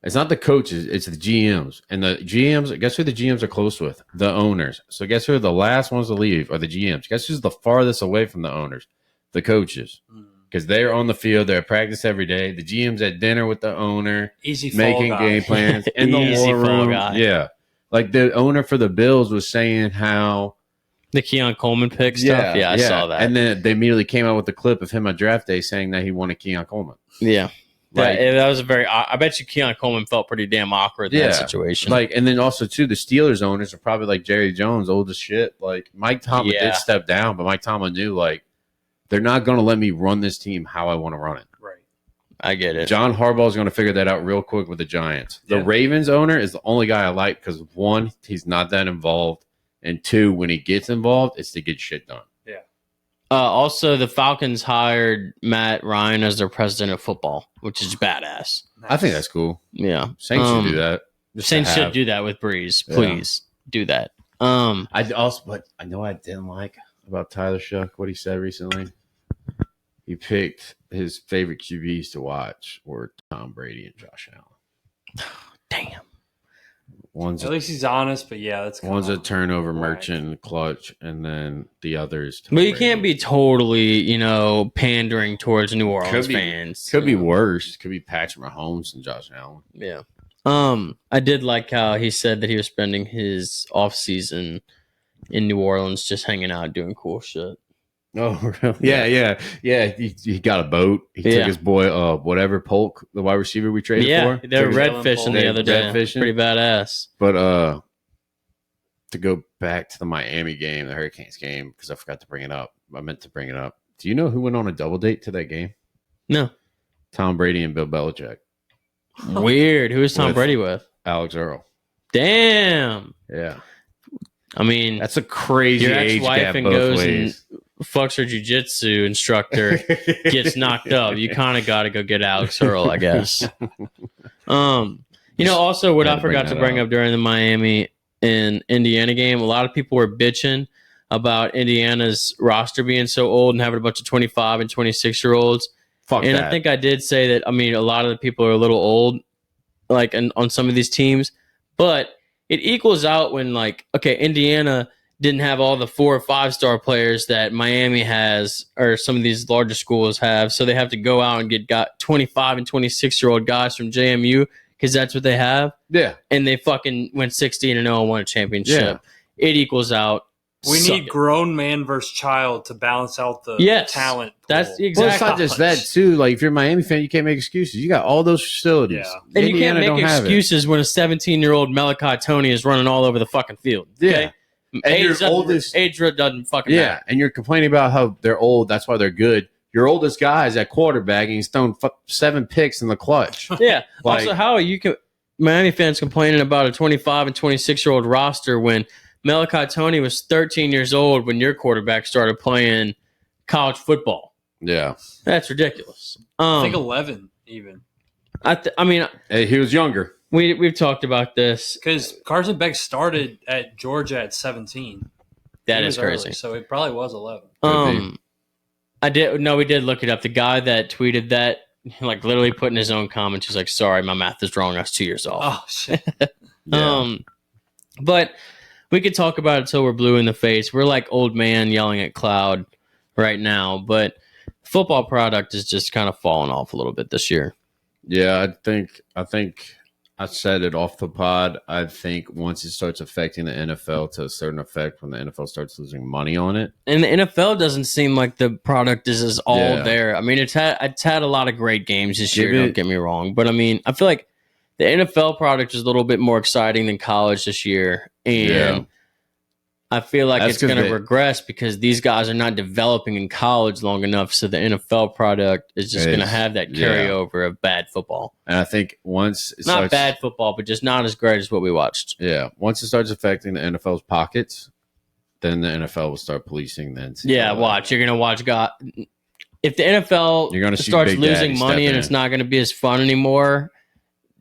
It's not the coaches, it's the GMs. And the GMs, guess who the GMs are close with? The owners. So guess who the last ones to leave are the GMs. Guess who's the farthest away from the owners? The coaches. Because they're on the field, they're at practice every day. The GM's at dinner with the owner, making game plans in the war room. Yeah, like the owner for the Bills was saying how the Keon Coleman pick stuff. Yeah, I saw that. And then they immediately came out with the clip of him on draft day saying that he wanted Keon Coleman. Yeah, that was I bet you Keon Coleman felt pretty damn awkward in that situation. Like, and then also too, the Steelers owners are probably like Jerry Jones, old as shit. Like Mike Tomlin did step down, but Mike Tomlin knew like, they're not going to let me run this team how I want to run it. Right. I get it. John Harbaugh is going to figure that out real quick with the Giants. The Ravens owner is the only guy I like because, one, he's not that involved. And 2, when he gets involved, it's to get shit done. Also, the Falcons hired Matt Ryan as their president of football, which is badass. I think that's cool. Yeah. Saints should do that. Just to Saints should have- do that with Breeze. Yeah. Please do that. but I know I didn't like about Tyler Shuck what he said recently. He picked his favorite QBs to watch were Tom Brady and Josh Allen. Damn. One's At least he's honest, but yeah, that's one's a turnover Right. merchant and clutch, and then the other is Tom But you Brady. can't be totally, pandering towards New Orleans fans. Could be worse. Could be Patrick Mahomes and Josh Allen. Yeah. I did like how he said that he was spending his off season in New Orleans just hanging out doing cool shit. Oh, really? Yeah. He got a boat. He Yeah. took his boy, whatever Polk, the wide receiver we traded Yeah, for. they were Took his red Ellen fishing Polk. the other day. Red fishing. Pretty badass. But to go back to the Miami game, the Hurricanes game, because I forgot to bring it up. I meant to bring it up. Do you know who went on a double date to that game? No. Tom Brady and Bill Belichick. Weird. Who is Tom With- Brady with? Alex Earl. Damn. Yeah. I mean, That's a crazy your age ex-wife gap and both goes ways. fucks her jujitsu instructor, gets knocked up. You kind of got to go get Alex Earl, I guess. Also what Had I to bring forgot to that bring up. up during the Miami and Indiana game, a lot of people were bitching about Indiana's roster being so old and having a bunch of 25 and 26-year-olds. Fuck And that. I think I did say that, a lot of the people are a little old, on some of these teams, but it equals out when, Indiana didn't have all the 4 or 5-star players that Miami has or some of these larger schools have. So they have to go out and get 25 and 26-year-old guys from JMU because that's what they have. yeah. And they fucking went 16-0 and won a championship. Yeah. It equals out. We Suck need it. grown man versus child to balance out the Yes. talent. That's pool. the Well, exact it's not just that, too. Like, if you're a Miami fan, you can't make excuses. You got all those facilities. Yeah. And you can't Indiana make don't have it. excuses when a 17-year-old Malachi Tony is running all over the fucking field. Okay? And Age your doesn't- oldest- age doesn't fucking Yeah, matter. and you're complaining about how they're old. That's why they're good. Your oldest guy is at quarterback, and he's thrown 7 picks in the clutch. Yeah. Like- Also, how are you Miami fans complaining about a 25 and 26-year-old roster when Malachi Tony was 13 years old when your quarterback started playing college football? Yeah, That's ridiculous. I think 11 even. Hey, he was younger. We've talked about this. Because Carson Beck started at Georgia at 17. That He is was early, crazy. so it probably was 11. We did look it up. The guy that tweeted that, literally put in his own comments, he's like, "Sorry, my math is wrong. I was 2 years off." Oh, shit. Yeah. But we could talk about it till we're blue in the face. We're like old man yelling at cloud right now, but football product is just kind of falling off a little bit this year. Yeah, I think I said it off the pod. I think once it starts affecting the NFL to a certain effect, when the NFL starts losing money on it. And the NFL doesn't seem like the product is all Yeah. there. It's had a lot of great games this year, Give it- don't get me wrong. But I feel like the NFL product is a little bit more exciting than college this year. And Yeah. I feel like That's it's going 'cause to they- regress because these guys are not developing in college long enough. So the NFL product is just going to It's- have that yeah. carryover of bad football. And I think once it Not starts, bad football, but just not as great as what we watched. Yeah, once it starts affecting the NFL's pockets, then the NFL will start policing. Then Yeah, watch. You're going to watch God. If the NFL You're gonna see starts Big losing Daddy money step and in. it's not going to be as fun anymore,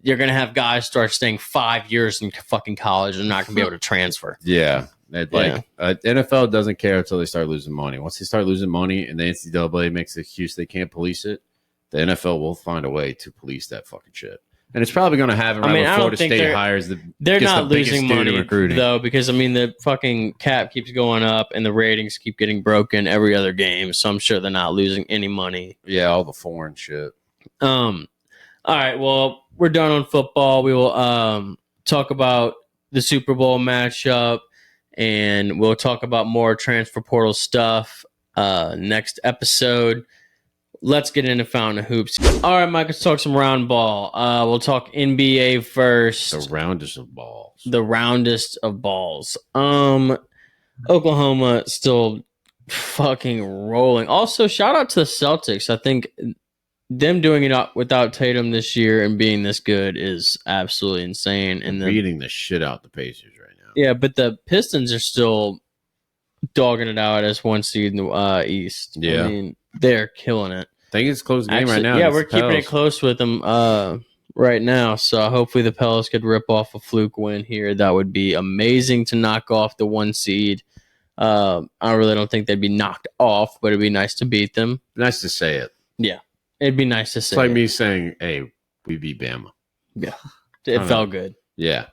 you're going to have guys start staying 5 years in fucking college and not going to be able to transfer. Yeah. Yeah. NFL doesn't care until they start losing money. Once they start losing money and the NCAA makes the excuse they can't police it, the NFL will find a way to police that fucking shit. And it's probably going to happen right I when don't Florida think State hires the They're gets not the biggest losing dude in money, recruiting. though, because, the fucking cap keeps going up and the ratings keep getting broken every other game. So I'm sure they're not losing any money. Yeah, all the foreign shit. All right, well, we're done on football. We will talk about the Super Bowl matchup, and we'll talk about more transfer portal stuff next episode. Let's get into Fountain of Hoops. All right, Mike, let's talk some round ball. We'll talk NBA first. The roundest of balls. The roundest of balls. Oklahoma still fucking rolling. Also, shout out to the Celtics. I think them doing it without Tatum this year and being this good is absolutely insane. And then beating the shit out the Pacers right now. Yeah, but the Pistons are still dogging it out as 1 seed in the East. Yeah. I mean, they're killing it. I think it's a close game right now. Yeah, against we're the keeping it Pels. close with them right now. So hopefully the Pels could rip off a fluke win here. That would be amazing to knock off the 1 seed. I really don't think they'd be knocked off, but it'd be nice to beat them. Nice to say it. It'd be nice to It's say. like it. me saying, "Hey, we beat Bama." It felt good. Yeah.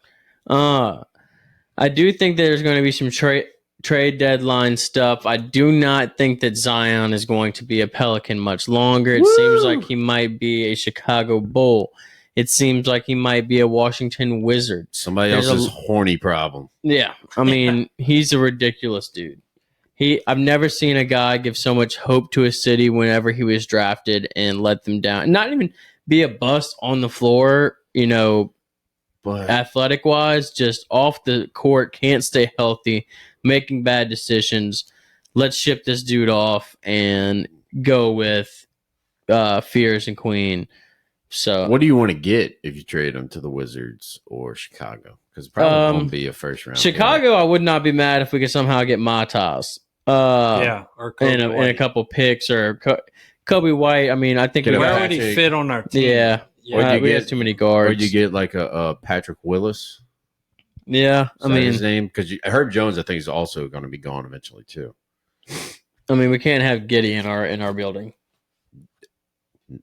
I do think there's going to be some trade deadline stuff. I do not think that Zion is going to be a Pelican much longer. It seems like he might be a Chicago Bull. It seems like he might be a Washington Wizard. Somebody There's else's horny problem. Yeah, I mean, he's a ridiculous dude. I've never seen a guy give so much hope to a city whenever he was drafted and let them down. Not even be a bust on the floor, But athletic wise, just off the court, can't stay healthy, making bad decisions. Let's ship this dude off and go with Fears and Queen. So what do you want to get if you trade him to the Wizards or Chicago? Because probably won't be a first round. Chicago, I would not be mad if we could somehow get Matas. Or Kobe and a White. couple picks or Kobe White. I mean, I think Get a Where Patrick- would he fit on our team? Yeah, Or you we get- have too many Or guards. you get like a Patrick Willis. Yeah, Is that his name? Because Herb Jones, I think, is also going to be gone eventually too. we can't have Giddy in our building.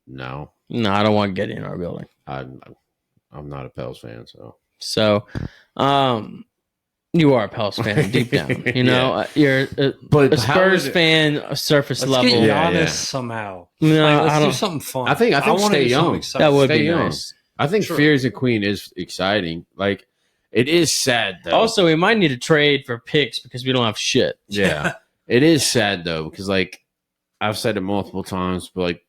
No, No, I don't want Giddy in our building. I'm not a Pels fan, so So, you are a Pels fan deep down. You're but a Spurs fan, surface Let's level. get Yeah, Giannis yeah. somehow. No, Like, let's I do don't. something fun. I think wanna stay do young. something exciting. That would Stay be young. nice. I think Sure. Fears and Queen is exciting. Like it is sad though. Also, we might need to trade for picks because we don't have shit. yeah, it is sad though because like I've said it multiple times, but like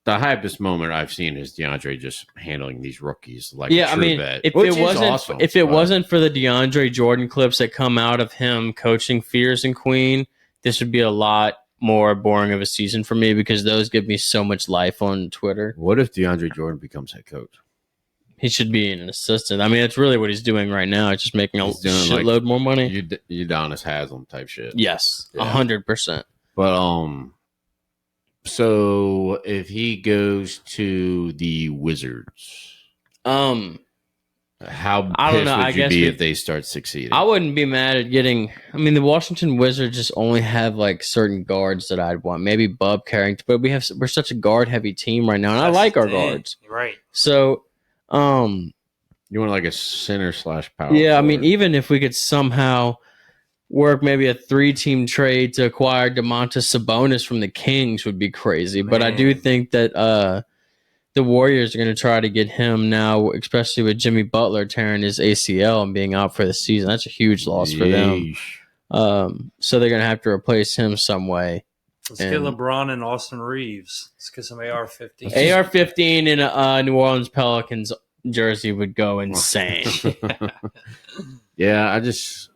the hypest moment I've seen is DeAndre just handling these rookies like Yeah, a I true mean, vet, if which it is wasn't awesome, if it but- wasn't for the DeAndre Jordan clips that come out of him coaching Fears and Queen, this would be a lot more boring of a season for me because those give me so much life on Twitter. What if DeAndre Jordan becomes head coach? He should be an assistant. I mean, that's really what he's doing right now. It's just making a He's doing, like, shitload more money. Udonis Haslam type shit. Yes, Yeah. 100%. But so if he goes to the Wizards, how I don't pissed know. would I you guess be we- if they start succeeding? I wouldn't be mad at getting. I mean, the Washington Wizards just only have like certain guards that I'd want. Maybe Bub Carrington, but we're such a guard heavy team right now, and I That's like the our thing. guards. Right. So, You want like a center / power? yeah, I forward. mean, even if we could somehow work maybe a 3-team trade to acquire DeMontis Sabonis from the Kings would be crazy. But I do Man. think that the Warriors are going to try to get him now, especially with Jimmy Butler tearing his ACL and being out for the season. That's a huge loss for them. Yeesh. So they're going to have to replace him some way. Let's get And- LeBron and Austin Reeves. Let's get some AR-15. AR-15 in a New Orleans Pelicans jersey would go insane. Yeah, I just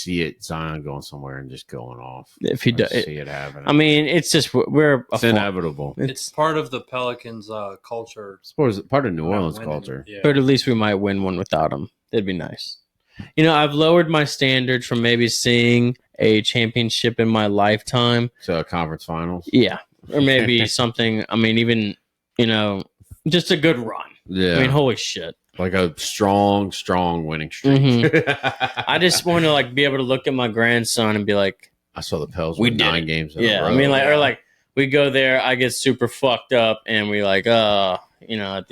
see it Zion going somewhere and just going off. If he I does, see it happening. I mean, it's just we're it's inevitable. It's part of the Pelicans' culture. It's part of New Orleans Winning. culture. Yeah. but at least we might win one without him. That'd be nice. I've lowered my standards from maybe seeing a championship in my lifetime. So conference finals. Yeah, or maybe something. I mean, even just a good run. Yeah, I mean, holy shit. like a strong winning streak. Mhm. I just want to be able to look at my grandson and be like, I saw the Pels We win did 9 it. games. In a yeah. row. I mean, we go there, I get super fucked up, and we at the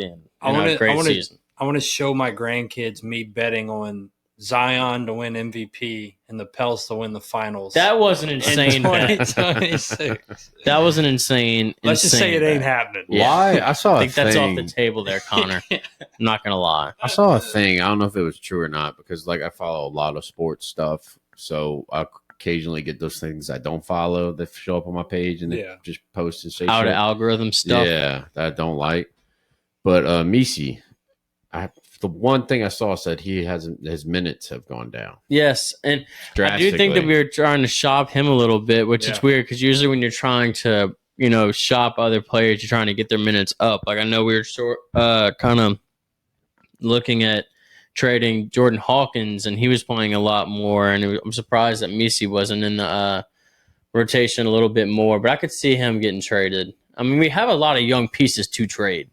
end. I wanna- great I wanna- season. I want to show my grandkids me betting on Zion to win MVP and the Pels to win the finals. That was an in insane bet. 2026. That was an insane. Let's just say it insane ain't bet. happening. Yeah. Why? I saw I a think that's off thing. the table there, Connor. I'm not gonna lie. I saw a thing. I don't know if it was true or not because I follow a lot of sports stuff, so I occasionally get those things I don't follow that show up on my page and they Yeah. just post and say Out of shit. algorithm stuff. Yeah, that I don't like. But Misi, the one thing I saw said his minutes have gone down Yes, and drastically. I do think that we were trying to shop him a little bit, which is Yeah. weird because usually when you're trying to, shop other players, you're trying to get their minutes up. Like I know we were kind of looking at trading Jordan Hawkins, and he was playing a lot more. And I'm surprised that Misi wasn't in the rotation a little bit more. But I could see him getting traded. I mean, we have a lot of young pieces to trade.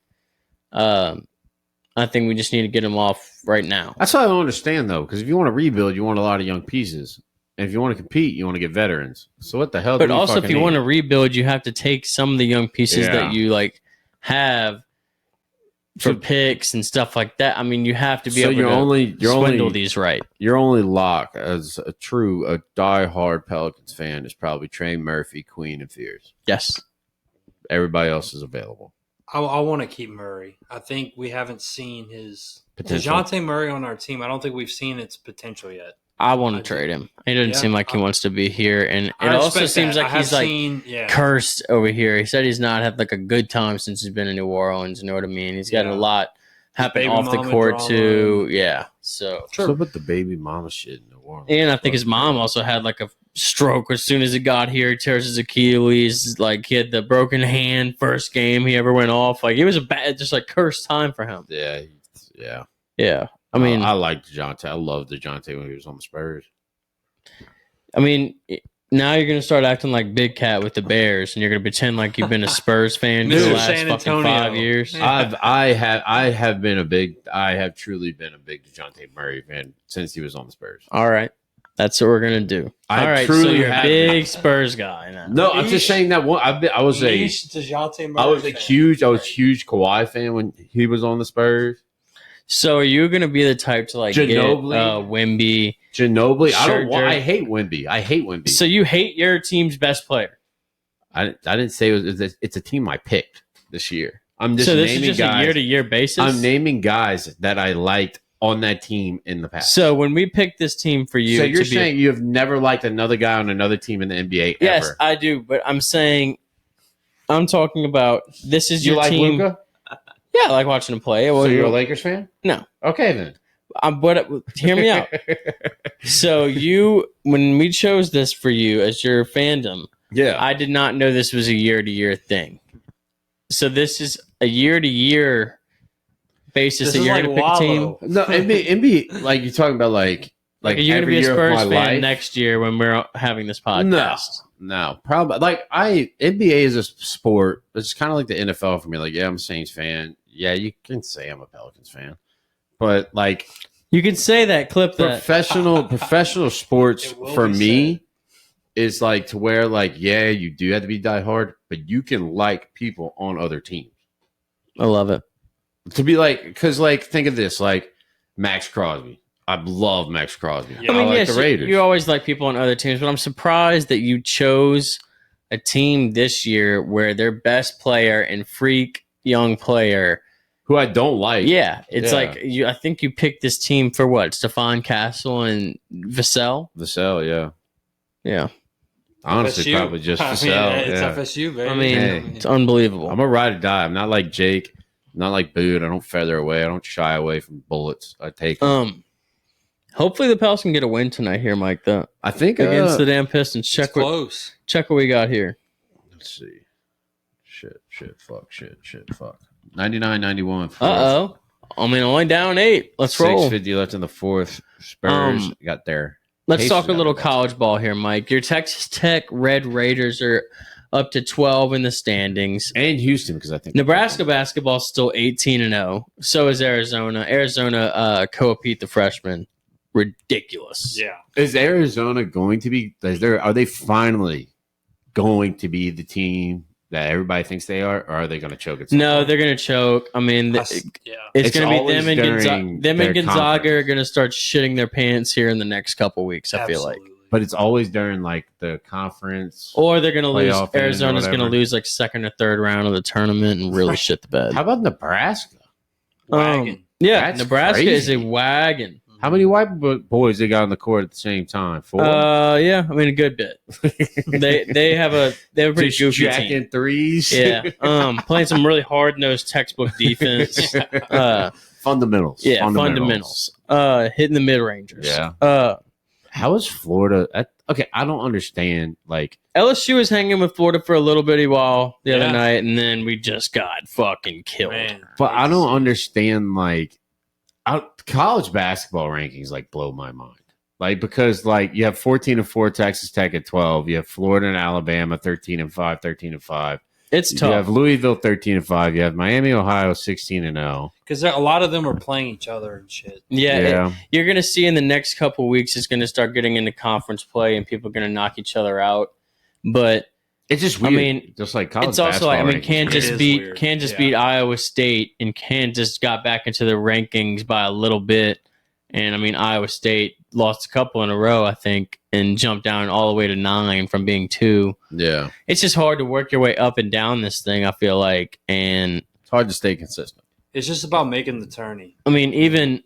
I think we just need to get them off right now. That's what I don't understand, though, because if you want to rebuild, you want a lot of young pieces. And if you want to compete, you want to get veterans. So what the hell? But also, if you want to rebuild, you have to take some of the young pieces that you like have for picks and stuff like that. I mean, you have to be able to swindle these right. Your only lock as a diehard Pelicans fan is probably Trey Murphy, Queen, and Fears. Yes. Everybody else is available. I want to keep Murray. I think we haven't seen his Potential. DeJounte Murray on our team. I don't think we've seen its potential yet. I want to trade him. It doesn't seem like he wants to be here, and it also seems like he's cursed over here. He said he's not had like a good time since he's been in New Orleans. You know what I mean? He's got a lot happen off the court too. Yeah, so sure. About the baby mama shit in New Orleans, and I think his mom also had like a stroke as soon as he got here. He tears his Achilles. Like he had the broken hand first game he ever went off. Like it was a bad, just like cursed time for him. Yeah. I mean, I like DeJounte. I loved DeJounte when he was on the Spurs. I mean, now you're going to start acting like Big Cat with the Bears, and you're going to pretend like you've been a Spurs fan for the last fucking 5 years. I have truly been a big DeJounte Murray fan since he was on the Spurs. All right. That's what we're going to do. All right, so you're a big Spurs guy now. No, I'm just saying that I was a huge Kawhi fan when he was on the Spurs. So are you going to be the type to like Ginobili, get Wemby? Ginobili. I hate Wemby. So you hate your team's best player? I didn't say it's a team I picked this year. I'm just so this naming is just guys, a year-to-year basis? I'm naming guys that I liked on that team in the past. So when we picked this team for you, so you're saying you have never liked another guy on another team in the NBA? Yes, ever? I do. But I'm talking about this is your team. Luka? Yeah, I like watching him play. So you're a Lakers fan? No. Okay, then. But hear me out. So when we chose this for you as your fandom, I did not know this was a year-to-year thing. So this is a year-to-year basis that you're going to pick a team? No, NBA, like you're talking about like you're going to be a Spurs fan next year when we're having this podcast. No, probably. Like NBA is a sport. It's kind of like the NFL for me. Like, yeah, I'm a Saints fan. Yeah, you can say I'm a Pelicans fan, but like you can say that. Professional sports for me is like to where like you do have to be diehard, but you can like people on other teams. I love it. To be like, because like think of this, like Max Crosby. I love Max Crosby. Yeah. I mean, yes, the Raiders. You always like people on other teams, but I'm surprised that you chose a team this year where their best player and freak young player, who I don't like. Yeah, it's like I think you picked this team for what? Stephon Castle and Vassell. Yeah. Honestly, FSU. probably just Vassell. It's FSU, baby. I mean, it's unbelievable. I'm a ride or die. I'm not like Jake. I'm not like Boot. I don't feather away. I don't shy away from bullets. I take them. Hopefully the Pels can get a win tonight here, Mike. I think against the damn Pistons. Check what we got here. Let's see. Shit, fuck. 99-91. Uh-oh. I mean, only down 8. Let's roll. 6:50 left in the fourth. Spurs got there. Let's talk a little college ball here, Mike. Your Texas Tech Red Raiders are up to 12 in the standings. And Houston, because I think Nebraska basketball is still 18-0. So is Arizona. Arizona, Coapete, the freshman. Ridiculous. Yeah. Is Arizona going to be? Are they finally going to be the team that everybody thinks they are, or are they going to choke it? No, they're going to choke. I mean, it's going to be them and Gonzaga. Them and Gonzaga are going to start shitting their pants here in the next couple weeks. I feel like, but it's always during like the conference, or they're going to lose. Arizona's going to lose like second or third round of the tournament and really shit the bed. How about Nebraska? Wagon. That's Nebraska crazy. Is a wagon. How many white boys they got on the court at the same time? 4? Yeah, I mean a good bit. they have a pretty goofy jacking team. Threes. Yeah, playing some really hard nosed textbook defense. Fundamentals. Yeah, fundamentals. Hitting the mid rangers. Yeah. How is Florida? Okay, I don't understand. Like LSU was hanging with Florida for a little bitty while the other night, and then we just got fucking killed. Man, but I don't understand like college basketball rankings like blow my mind. Like because like you have 14-4 Texas Tech at 12, you have Florida and Alabama 13-5, 13-5. It's You tough. have Louisville 13-5. You have Miami, Ohio 16-0. Because a lot of them are playing each other and shit. Yeah. You're going to see in the next couple weeks it's going to start getting into conference play and people are going to knock each other out. But it's just weird. I mean, just like college it's also like, I mean, rankings. Kansas beat Iowa State, and Kansas got back into the rankings by a little bit. And I mean, Iowa State lost a couple in a row, I think, and jumped down all the way to 9 from being 2. Yeah, it's just hard to work your way up and down this thing, I feel like, and it's hard to stay consistent. It's just about making the tourney. I mean, even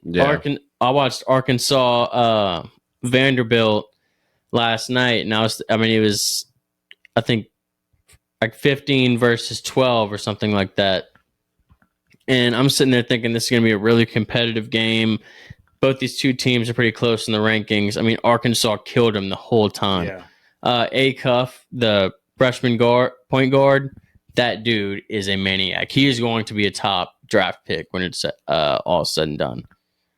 I watched Arkansas Vanderbilt last night, and it was, I think, like 15 versus 12 or something like that. And I'm sitting there thinking this is going to be a really competitive game. Both these two teams are pretty close in the rankings. I mean, Arkansas killed them the whole time. Yeah. Acuff, the freshman point guard, that dude is a maniac. He is going to be a top draft pick when it's all said and done.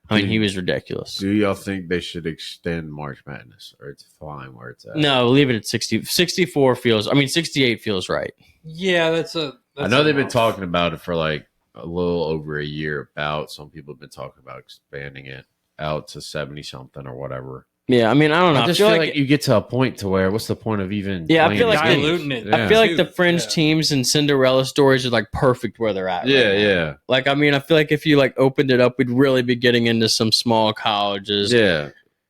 I mean, he was ridiculous. Do y'all think they should extend March Madness, or it's fine where it's at? No, leave it at 60. 64 feels. I mean, 68 feels right. Yeah, that's I know they've been talking about it for like a little over a year. Some people have been talking about expanding it out to 70 something or whatever. Yeah, I mean, I don't know. I just feel like you get to a point to where what's the point of even? Yeah, I feel like diluting it. I feel like the fringe teams and Cinderella stories are like perfect where they're at. Yeah, right now. yeah. Like, I mean, I feel like if you like opened it up, we'd really be getting into some small colleges. Yeah,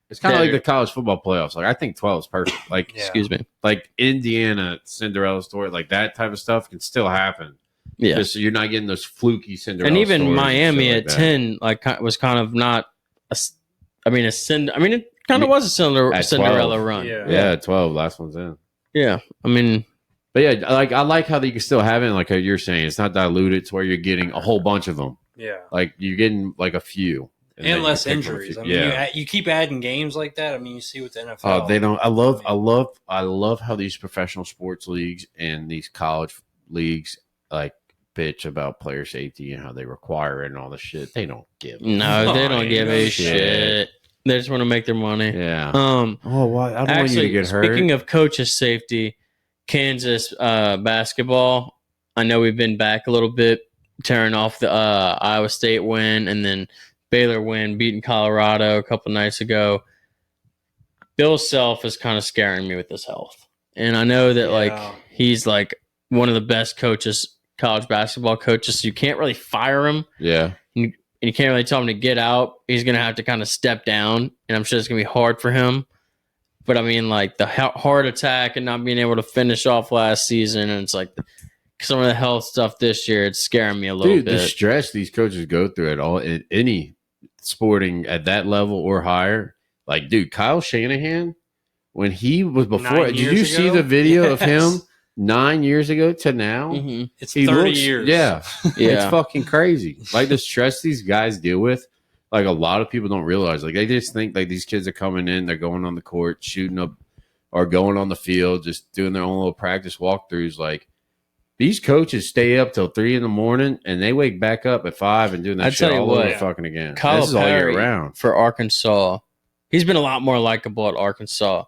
it's kind of like the college football playoffs. Like I think 12 is perfect. Like, excuse me, like Indiana Cinderella story, like that type of stuff can still happen. Yeah, just so you're not getting those fluky Cinderella. And even stories Miami and at like 10, like was kind of not. It kind of was a Cinderella run. Yeah, 12. Last one's in. Yeah, I mean, but yeah, like I like how you can still have it. Like how you're saying, it's not diluted to where you're getting a whole bunch of them. Yeah, like you're getting like a few and less injuries. I mean, you keep adding games like that. I mean, you see with the NFL. Oh, they don't. I love how these professional sports leagues and these college leagues like bitch about player safety and how they require it and all the shit. They don't give. No, they don't give a shit. They just want to make their money. Yeah. Why? I don't want you to get hurt. Speaking of coaches' safety, Kansas basketball. I know we've been back a little bit, tearing off the Iowa State win and then Baylor win, beating Colorado a couple nights ago. Bill Self is kind of scaring me with his health, and I know that like he's like one of the best coaches, college basketball coaches. So you can't really fire him. Yeah. And you can't really tell him to get out. He's going to have to kind of step down, and I'm sure it's going to be hard for him. But, I mean, like, the heart attack and not being able to finish off last season, and it's like some of the health stuff this year, it's scaring me a little bit. The stress these coaches go through at all, in any sporting at that level or higher. Like, dude, Kyle Shanahan, when he was before, did you see the video of him 9 years ago to now? Mm-hmm. It's 30 years. Yeah. It's fucking crazy. Like the stress these guys deal with, like a lot of people don't realize. Like they just think like these kids are coming in, they're going on the court, shooting up or going on the field, just doing their own little practice walkthroughs. Like these coaches stay up till 3 a.m. and they wake back up at 5 and doing that shit all over fucking again. This is all year round. For Arkansas, he's been a lot more likable at Arkansas.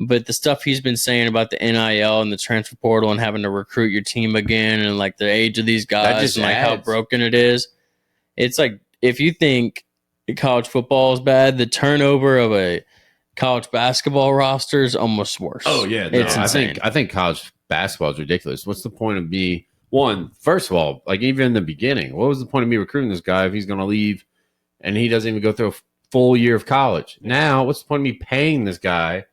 But the stuff he's been saying about the NIL and the transfer portal and having to recruit your team again and like the age of these guys and like how broken it is, it's like if you think college football is bad, the turnover of a college basketball roster is almost worse. Oh yeah, no, it's insane. I think college basketball is ridiculous. What's the point of me? First of all, like even in the beginning, what was the point of me recruiting this guy if he's going to leave and he doesn't even go through a full year of college? Now, what's the point of me paying this guy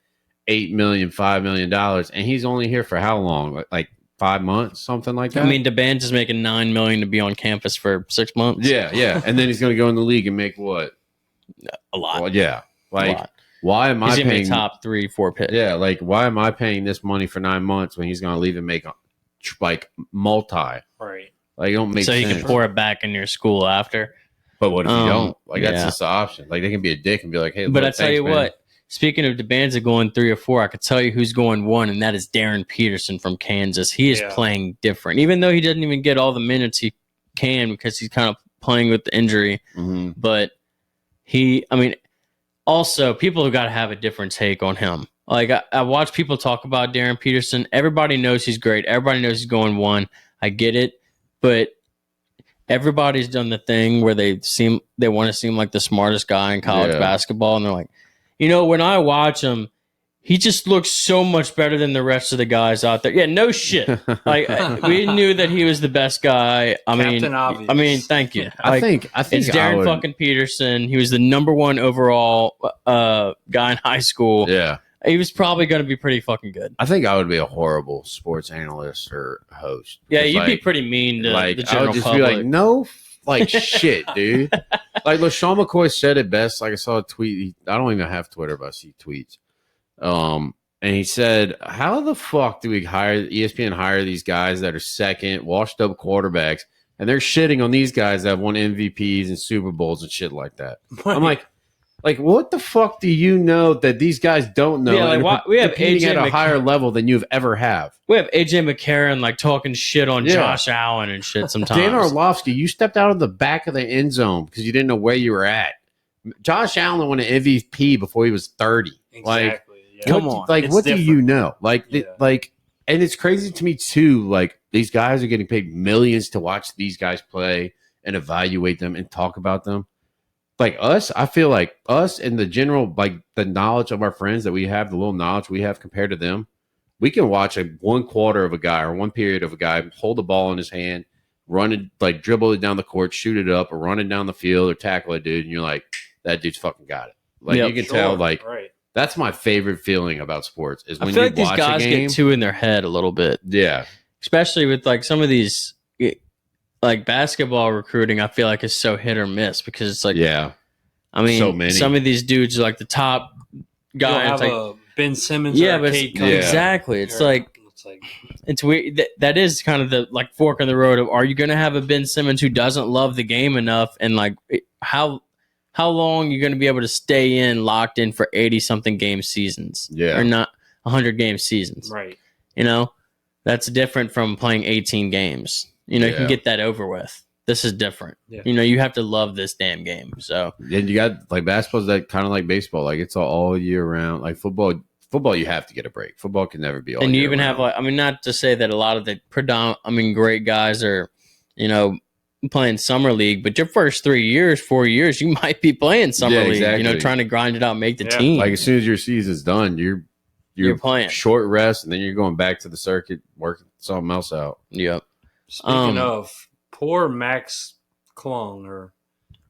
$8 million, $5 million, and he's only here for how long? Like 5 months, something like that. I mean, DeBans is making $9 million to be on campus for 6 months. Yeah, and then he's going to go in the league and make what? A lot. Well, yeah, like why am I paying top 3-4 pick? Yeah, like why am I paying this money for 9 months when he's going to leave and make like multi? Right. Like, it don't make sense. So you can pour it back in your school after. But what if you don't? Like that's just the option. Like they can be a dick and be like, hey, but I tell you what. Speaking of DeBanza going 3 or 4, I could tell you who's going 1, and that is Darren Peterson from Kansas. He is playing different, even though he doesn't even get all the minutes he can because he's kind of playing with the injury. Mm-hmm. But Also, people have got to have a different take on him. Like, I watch people talk about Darren Peterson. Everybody knows he's great. Everybody knows he's going one. I get it. But everybody's done the thing where they want to seem like the smartest guy in college basketball. And they're like, when I watch him, he just looks so much better than the rest of the guys out there. Yeah, no shit. Like, we knew that he was the best guy. Captain Obvious. Thank you. I think it's Darren fucking Peterson. He was the number one overall guy in high school. Yeah. He was probably going to be pretty fucking good. I think I would be a horrible sports analyst or host. Yeah, you'd be pretty mean to the general I would just public. be like, no, shit, dude. Like LaShawn McCoy said it best. Like I saw a tweet. I don't even have Twitter, but I see tweets. And he said, "How the fuck do we ESPN hire these guys that are second, washed up quarterbacks, and they're shitting on these guys that have won MVPs and Super Bowls and shit like that?" I'm like, what the fuck do you know that these guys don't know? Yeah, we have competing AJ at a higher level than you've ever have. We have AJ McCarron like talking shit on Josh Allen and shit sometimes. Dan Orlovsky, you stepped out of the back of the end zone because you didn't know where you were at. Josh Allen won an MVP before he was 30. Exactly. Come on. Like, what do you know? Like, and it's crazy to me too. Like, these guys are getting paid millions to watch these guys play and evaluate them and talk about them. Like us, I feel like us and the general, like the knowledge of our friends that we have, the little knowledge we have compared to them, we can watch one quarter of a guy or one period of a guy hold the ball in his hand, run it, like dribble it down the court, shoot it up, or run it down the field or tackle a dude, and you're like, that dude's fucking got it. Like you can tell, like that's my favorite feeling about sports is when you watch these guys get too in their head a little bit. Yeah, especially with like some of these. Like basketball recruiting, I feel like is so hit or miss because it's like, so many. Some of these dudes are like the top guy. Have like Ben Simmons, or Kate Cunningham. Exactly. It's like it's weird. That is kind of the like fork in the road of, are you going to have a Ben Simmons who doesn't love the game enough, and like how long you're going to be able to stay locked in for 80 something game seasons, or not 100 game seasons, right? That's different from playing 18 games. You can get that over with. This is different. Yeah. You have to love this damn game. So then you got like basketball's that kind of like baseball. Like it's all year round. Like football, you have to get a break. Football can never be all. And you year even round. have not to say that a lot of the great guys are, playing summer league, but your first 4 years, you might be playing summer league. Exactly. Trying to grind it out, make the team. Like as soon as your season's done, you're playing short rest, and then you're going back to the circuit, working something else out. Yep. Speaking of, poor Max Klung, or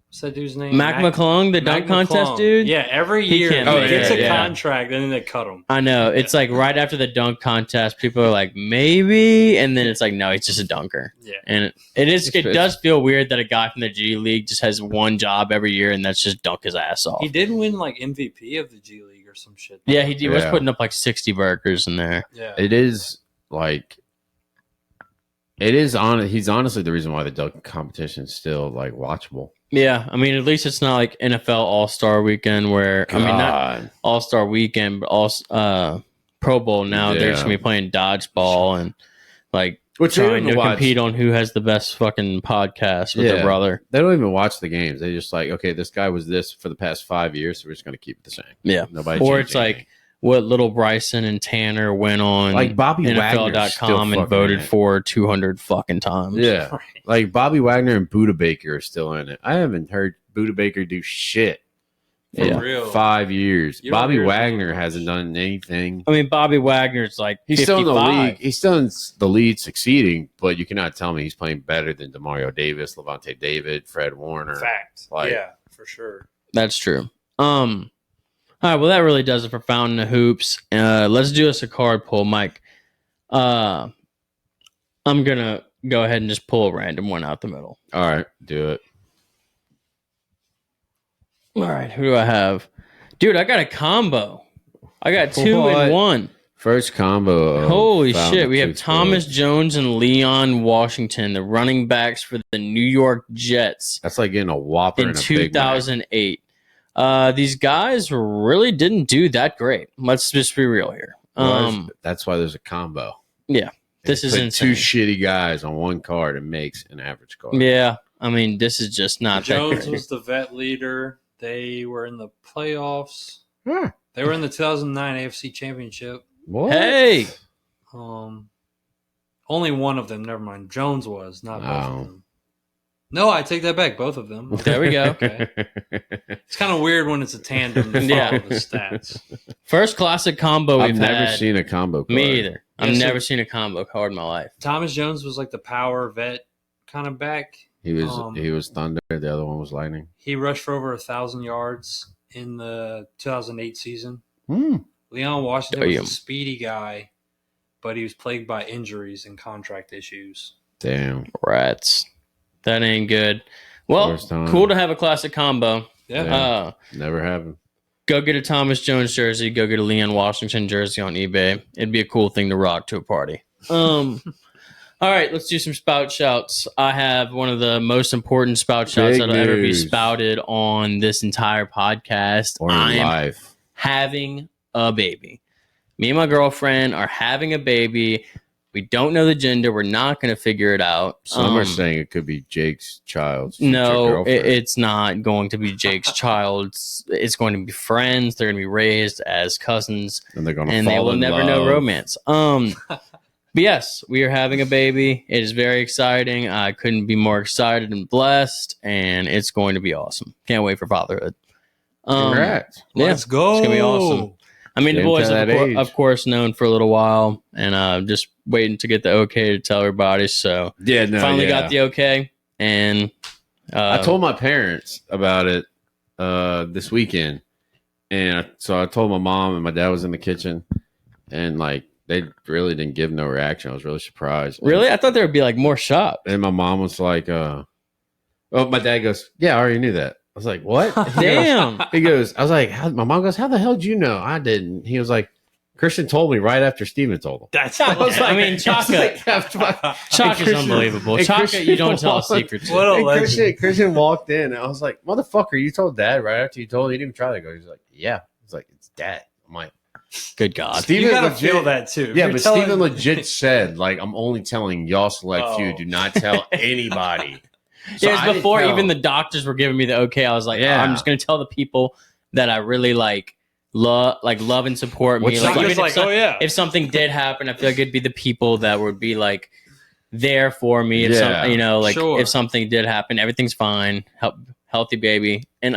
what's that dude's name? Mac McClung, the dunk contest dude? Yeah, every year he gets a contract, and then they cut him. I know. It's like right after the dunk contest, people are like, maybe, and then it's like, no, he's just a dunker. Yeah. And it does feel weird that a guy from the G League just has one job every year, and that's just dunk his ass off. He did win like MVP of the G League or some shit. Yeah, he was putting up like 60 burgers in there. Yeah. It is like... he's honestly the reason why the dunk competition is still like watchable. Yeah, at least it's not like NFL All-Star Weekend where not All-Star Weekend, but Pro Bowl now. They're just gonna be playing dodgeball and like trying to compete on who has the best fucking podcast with their brother. They don't even watch the games. They just like, okay, this guy was this for the past 5 years, so we're just gonna keep it the same. Yeah, or it's anything. Like what little Bryson and Tanner went on like Bobby NFL.com and voted for 200 fucking times. Yeah. Right. Like Bobby Wagner and Buda Baker are still in it. I haven't heard Buda Baker do shit for 5 years. Bobby Wagner hasn't done anything. Bobby Wagner's like he's 55. still in the league. He's still in the lead succeeding, but you cannot tell me he's playing better than DeMario Davis, Levante David, Fred Warner. Fact. Yeah, for sure. That's true. All right, well, that really does it for Fountain of Hoops. Let's do us a card pull, Mike. I'm going to go ahead and just pull a random one out the middle. All right, do it. All right, who do I have? Dude, I got a combo. I got two in one. First combo. Holy shit, we have Thomas Jones and Leon Washington, the running backs for the New York Jets. That's like getting a Whopper in 2008. These guys really didn't do that great. Let's just be real here. That's why there's a combo. Yeah, this is insane. Two shitty guys on one card and makes an average card. Yeah, this is just not Jones that great. was the vet leader. They were in the playoffs. Huh. They were in the 2009 AFC Championship. What? Hey, Only one of them. Never mind. Jones was not both Oh. of them. No, I take that back. Both of them. there we go. Okay. It's kind of weird when it's a tandem to follow Yeah. the stats. First classic combo I've we've never had. seen a combo card. Me either. I've Yeah, so- never seen a combo card in my life. Thomas Jones was like the power vet kind of back. He was thunder. The other one was lightning. He rushed for over 1,000 yards in the 2008 season. Hmm. Leon Washington Damn. was a speedy guy, but he was plagued by injuries and contract issues. Damn. Rats. That ain't good. Well, First time. cool to have a classic combo. Yeah. Yeah. Never happened. Go get a Thomas Jones jersey. Go get a Leon Washington jersey on eBay. It'd be a cool thing to rock to a party. All right, let's do some spout shouts. I have one of the most important spout shouts Big that'll ever be news. spouted on this entire podcast. Or in I'm life. having a baby. Me and my girlfriend are having a baby. We don't know the gender. We're not going to figure it out. Some are saying it could be Jake's child's future No, girlfriend. it's not going to be Jake's child. It's going to be friends. They're going to be raised as cousins, and they're gonna and fall they will in never love. know romance. But yes, we are having a baby. It is very exciting. I couldn't be more excited and blessed, and it's going to be awesome. Can't wait for fatherhood. Congrats. Yeah, Let's go. It's gonna be awesome. I mean, the Getting boys to have, that age. of course, known for a little while, and just waiting to get the okay to tell everybody. So Yeah, no, finally yeah. got the okay, and I told my parents about it this weekend, and so I told my mom, and my dad was in the kitchen, and like they really didn't give no reaction. I was really surprised. Really, I thought there would be like more shocked. And my mom was like, "Oh," my dad goes, "Yeah, I already knew that." I was like, "What?" Damn. He goes, "I was like," my mom goes, "How the hell did you know?" I didn't. He was like, "Christian told me right after Steven told him." That's I was like, I mean, Chaka. Chaka is Christian- unbelievable. and Chaka, Christian you don't tell a walked- secret. What a And legend. Christian walked in, and I was like, "Motherfucker, you told Dad right after you told him. You didn't even try to go." He's like, "Yeah." He's like, "It's Dad." I'm like, Good God. Steven You gotta legit- feel that too. If Yeah, you're but telling- Steven legit said, like, I'm only telling y'all select few. Oh. Do not tell anybody. So Yeah, it I was didn't before tell. even the doctors were giving me the okay. I was like, Yeah. I'm just going to tell the people that I really love and support me. What's Like, Chaka's even like, oh yeah. if something did happen, I feel like it'd be the people that would be like there for me. If Yeah. some, Sure. if something did happen, everything's fine. Healthy baby. And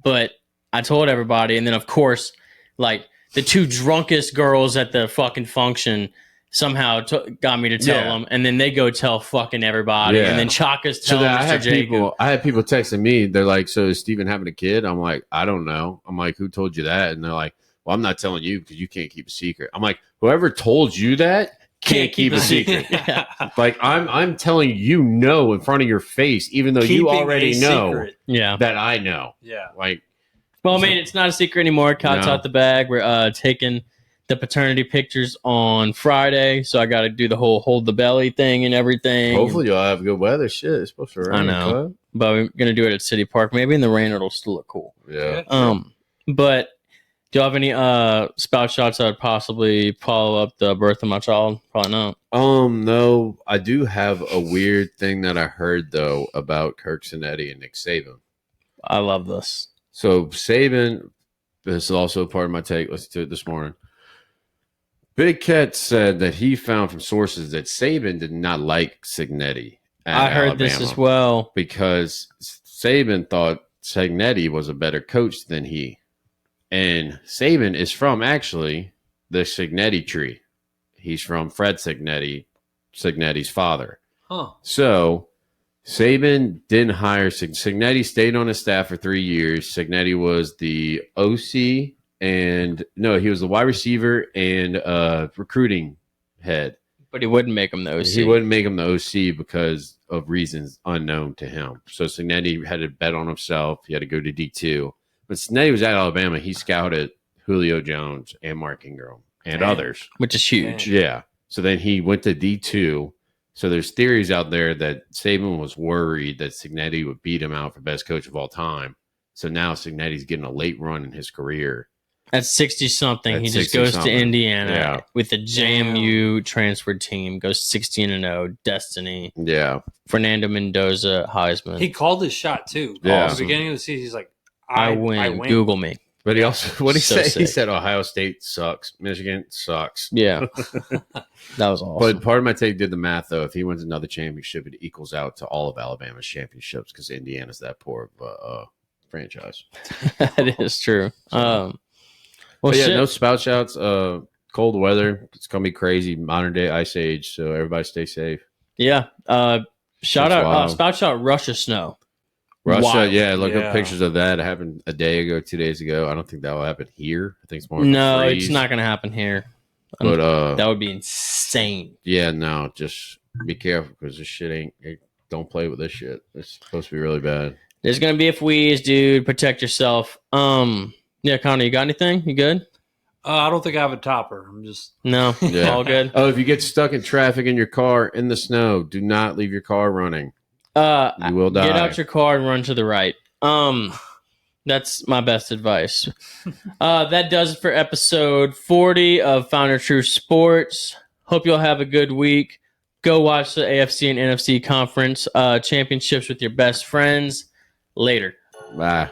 but I told everybody, and then of course, like the two drunkest girls at the fucking function somehow got me to tell Yeah. them, and then they go tell fucking everybody, Yeah. and then Chaka's So telling then Mr. I had people texting me. They're like, "So is Steven having a kid?" I'm like, "I don't know." I'm like, "Who told you that?" And they're like, "Well, I'm not telling you because you can't keep a secret." I'm like, "Whoever told you that can't keep a secret." Yeah. Like I'm telling you no in front of your face, even though you Keeping already a know secret. Yeah. that I know. Yeah. Like, Well, I mean, it's not a secret anymore. Caught No. out the bag. We're taking the paternity pictures on Friday, so I got to do the whole hold the belly thing and everything. hopefully y'all have good weather. Shit, it's supposed to rain. I know. But we're gonna do it at City Park. Maybe in the rain it'll still look cool. Yeah. But do you have any spout shots that would possibly follow up the birth of my child? Probably not. No, I do have a weird thing that I heard though about Kirk Cinetti and Nick Saban. I love this. So Saban, this is also part of my take. Let's do it this morning. Big Cat said that he found from sources that Saban did not like Cignetti. at I heard this Alabama as well. because Saban thought Cignetti was a better coach than he. And Saban is from actually the Cignetti tree. He's from Fred Cignetti, Cignetti's father. Huh. So Saban didn't hire Cignetti. Stayed on his staff for 3 years. Cignetti was the OC and no, he was the wide receiver and recruiting head. But he wouldn't make him the OC. He wouldn't make him the OC because of reasons unknown to him. So Cignetti had to bet on himself. He had to go to D2. But Cignetti was at Alabama. He scouted Julio Jones and Mark Ingram and Damn. others. Which is huge. Yeah. So then he went to D2. So there's theories out there that Saban was worried that Cignetti would beat him out for best coach of all time. So now Cignetti's getting a late run in his career. At 60-something, At he just goes 60-something. to Indiana Yeah. with the JMU transfer team, goes 16-0, Destiny, Yeah. Fernando Mendoza, Heisman. He called his shot too. Yeah. At the beginning of the season, he's like, I win. Google me. But he also, what did he So say? He sick. said Ohio State sucks. Michigan sucks. Yeah. That was awesome. But part of my take did the math, though. If he wins another championship, it equals out to all of Alabama's championships because Indiana's that poor of a franchise. That is true. Well, But yeah, shit. no spout shouts. Cold weather. It's going to be crazy. Modern day ice age. So everybody stay safe. Yeah. Shout That's out, wild. spout shout Russia snow. Russia, Wild. yeah, look Yeah. up pictures of that. It happened a day ago, 2 days ago. I don't think that will happen here. I think it's more. No, freeze. it's not going to happen here. But That would be insane. yeah, no, just be careful because this shit ain't. Don't play with this shit. It's supposed to be really bad. There's going to be a wheeze, dude. Protect yourself. Yeah, Connor, you got anything? You good? I don't think I have a topper. I'm just No. Yeah. All good. Oh, if you get stuck in traffic in your car in the snow, do not leave your car running. You will die. Get out your car and run to the right. That's my best advice. That does it for episode 40 of Founder True Sports. Hope you'll have a good week. Go watch the AFC and NFC conference championships with your best friends. Later. Bye.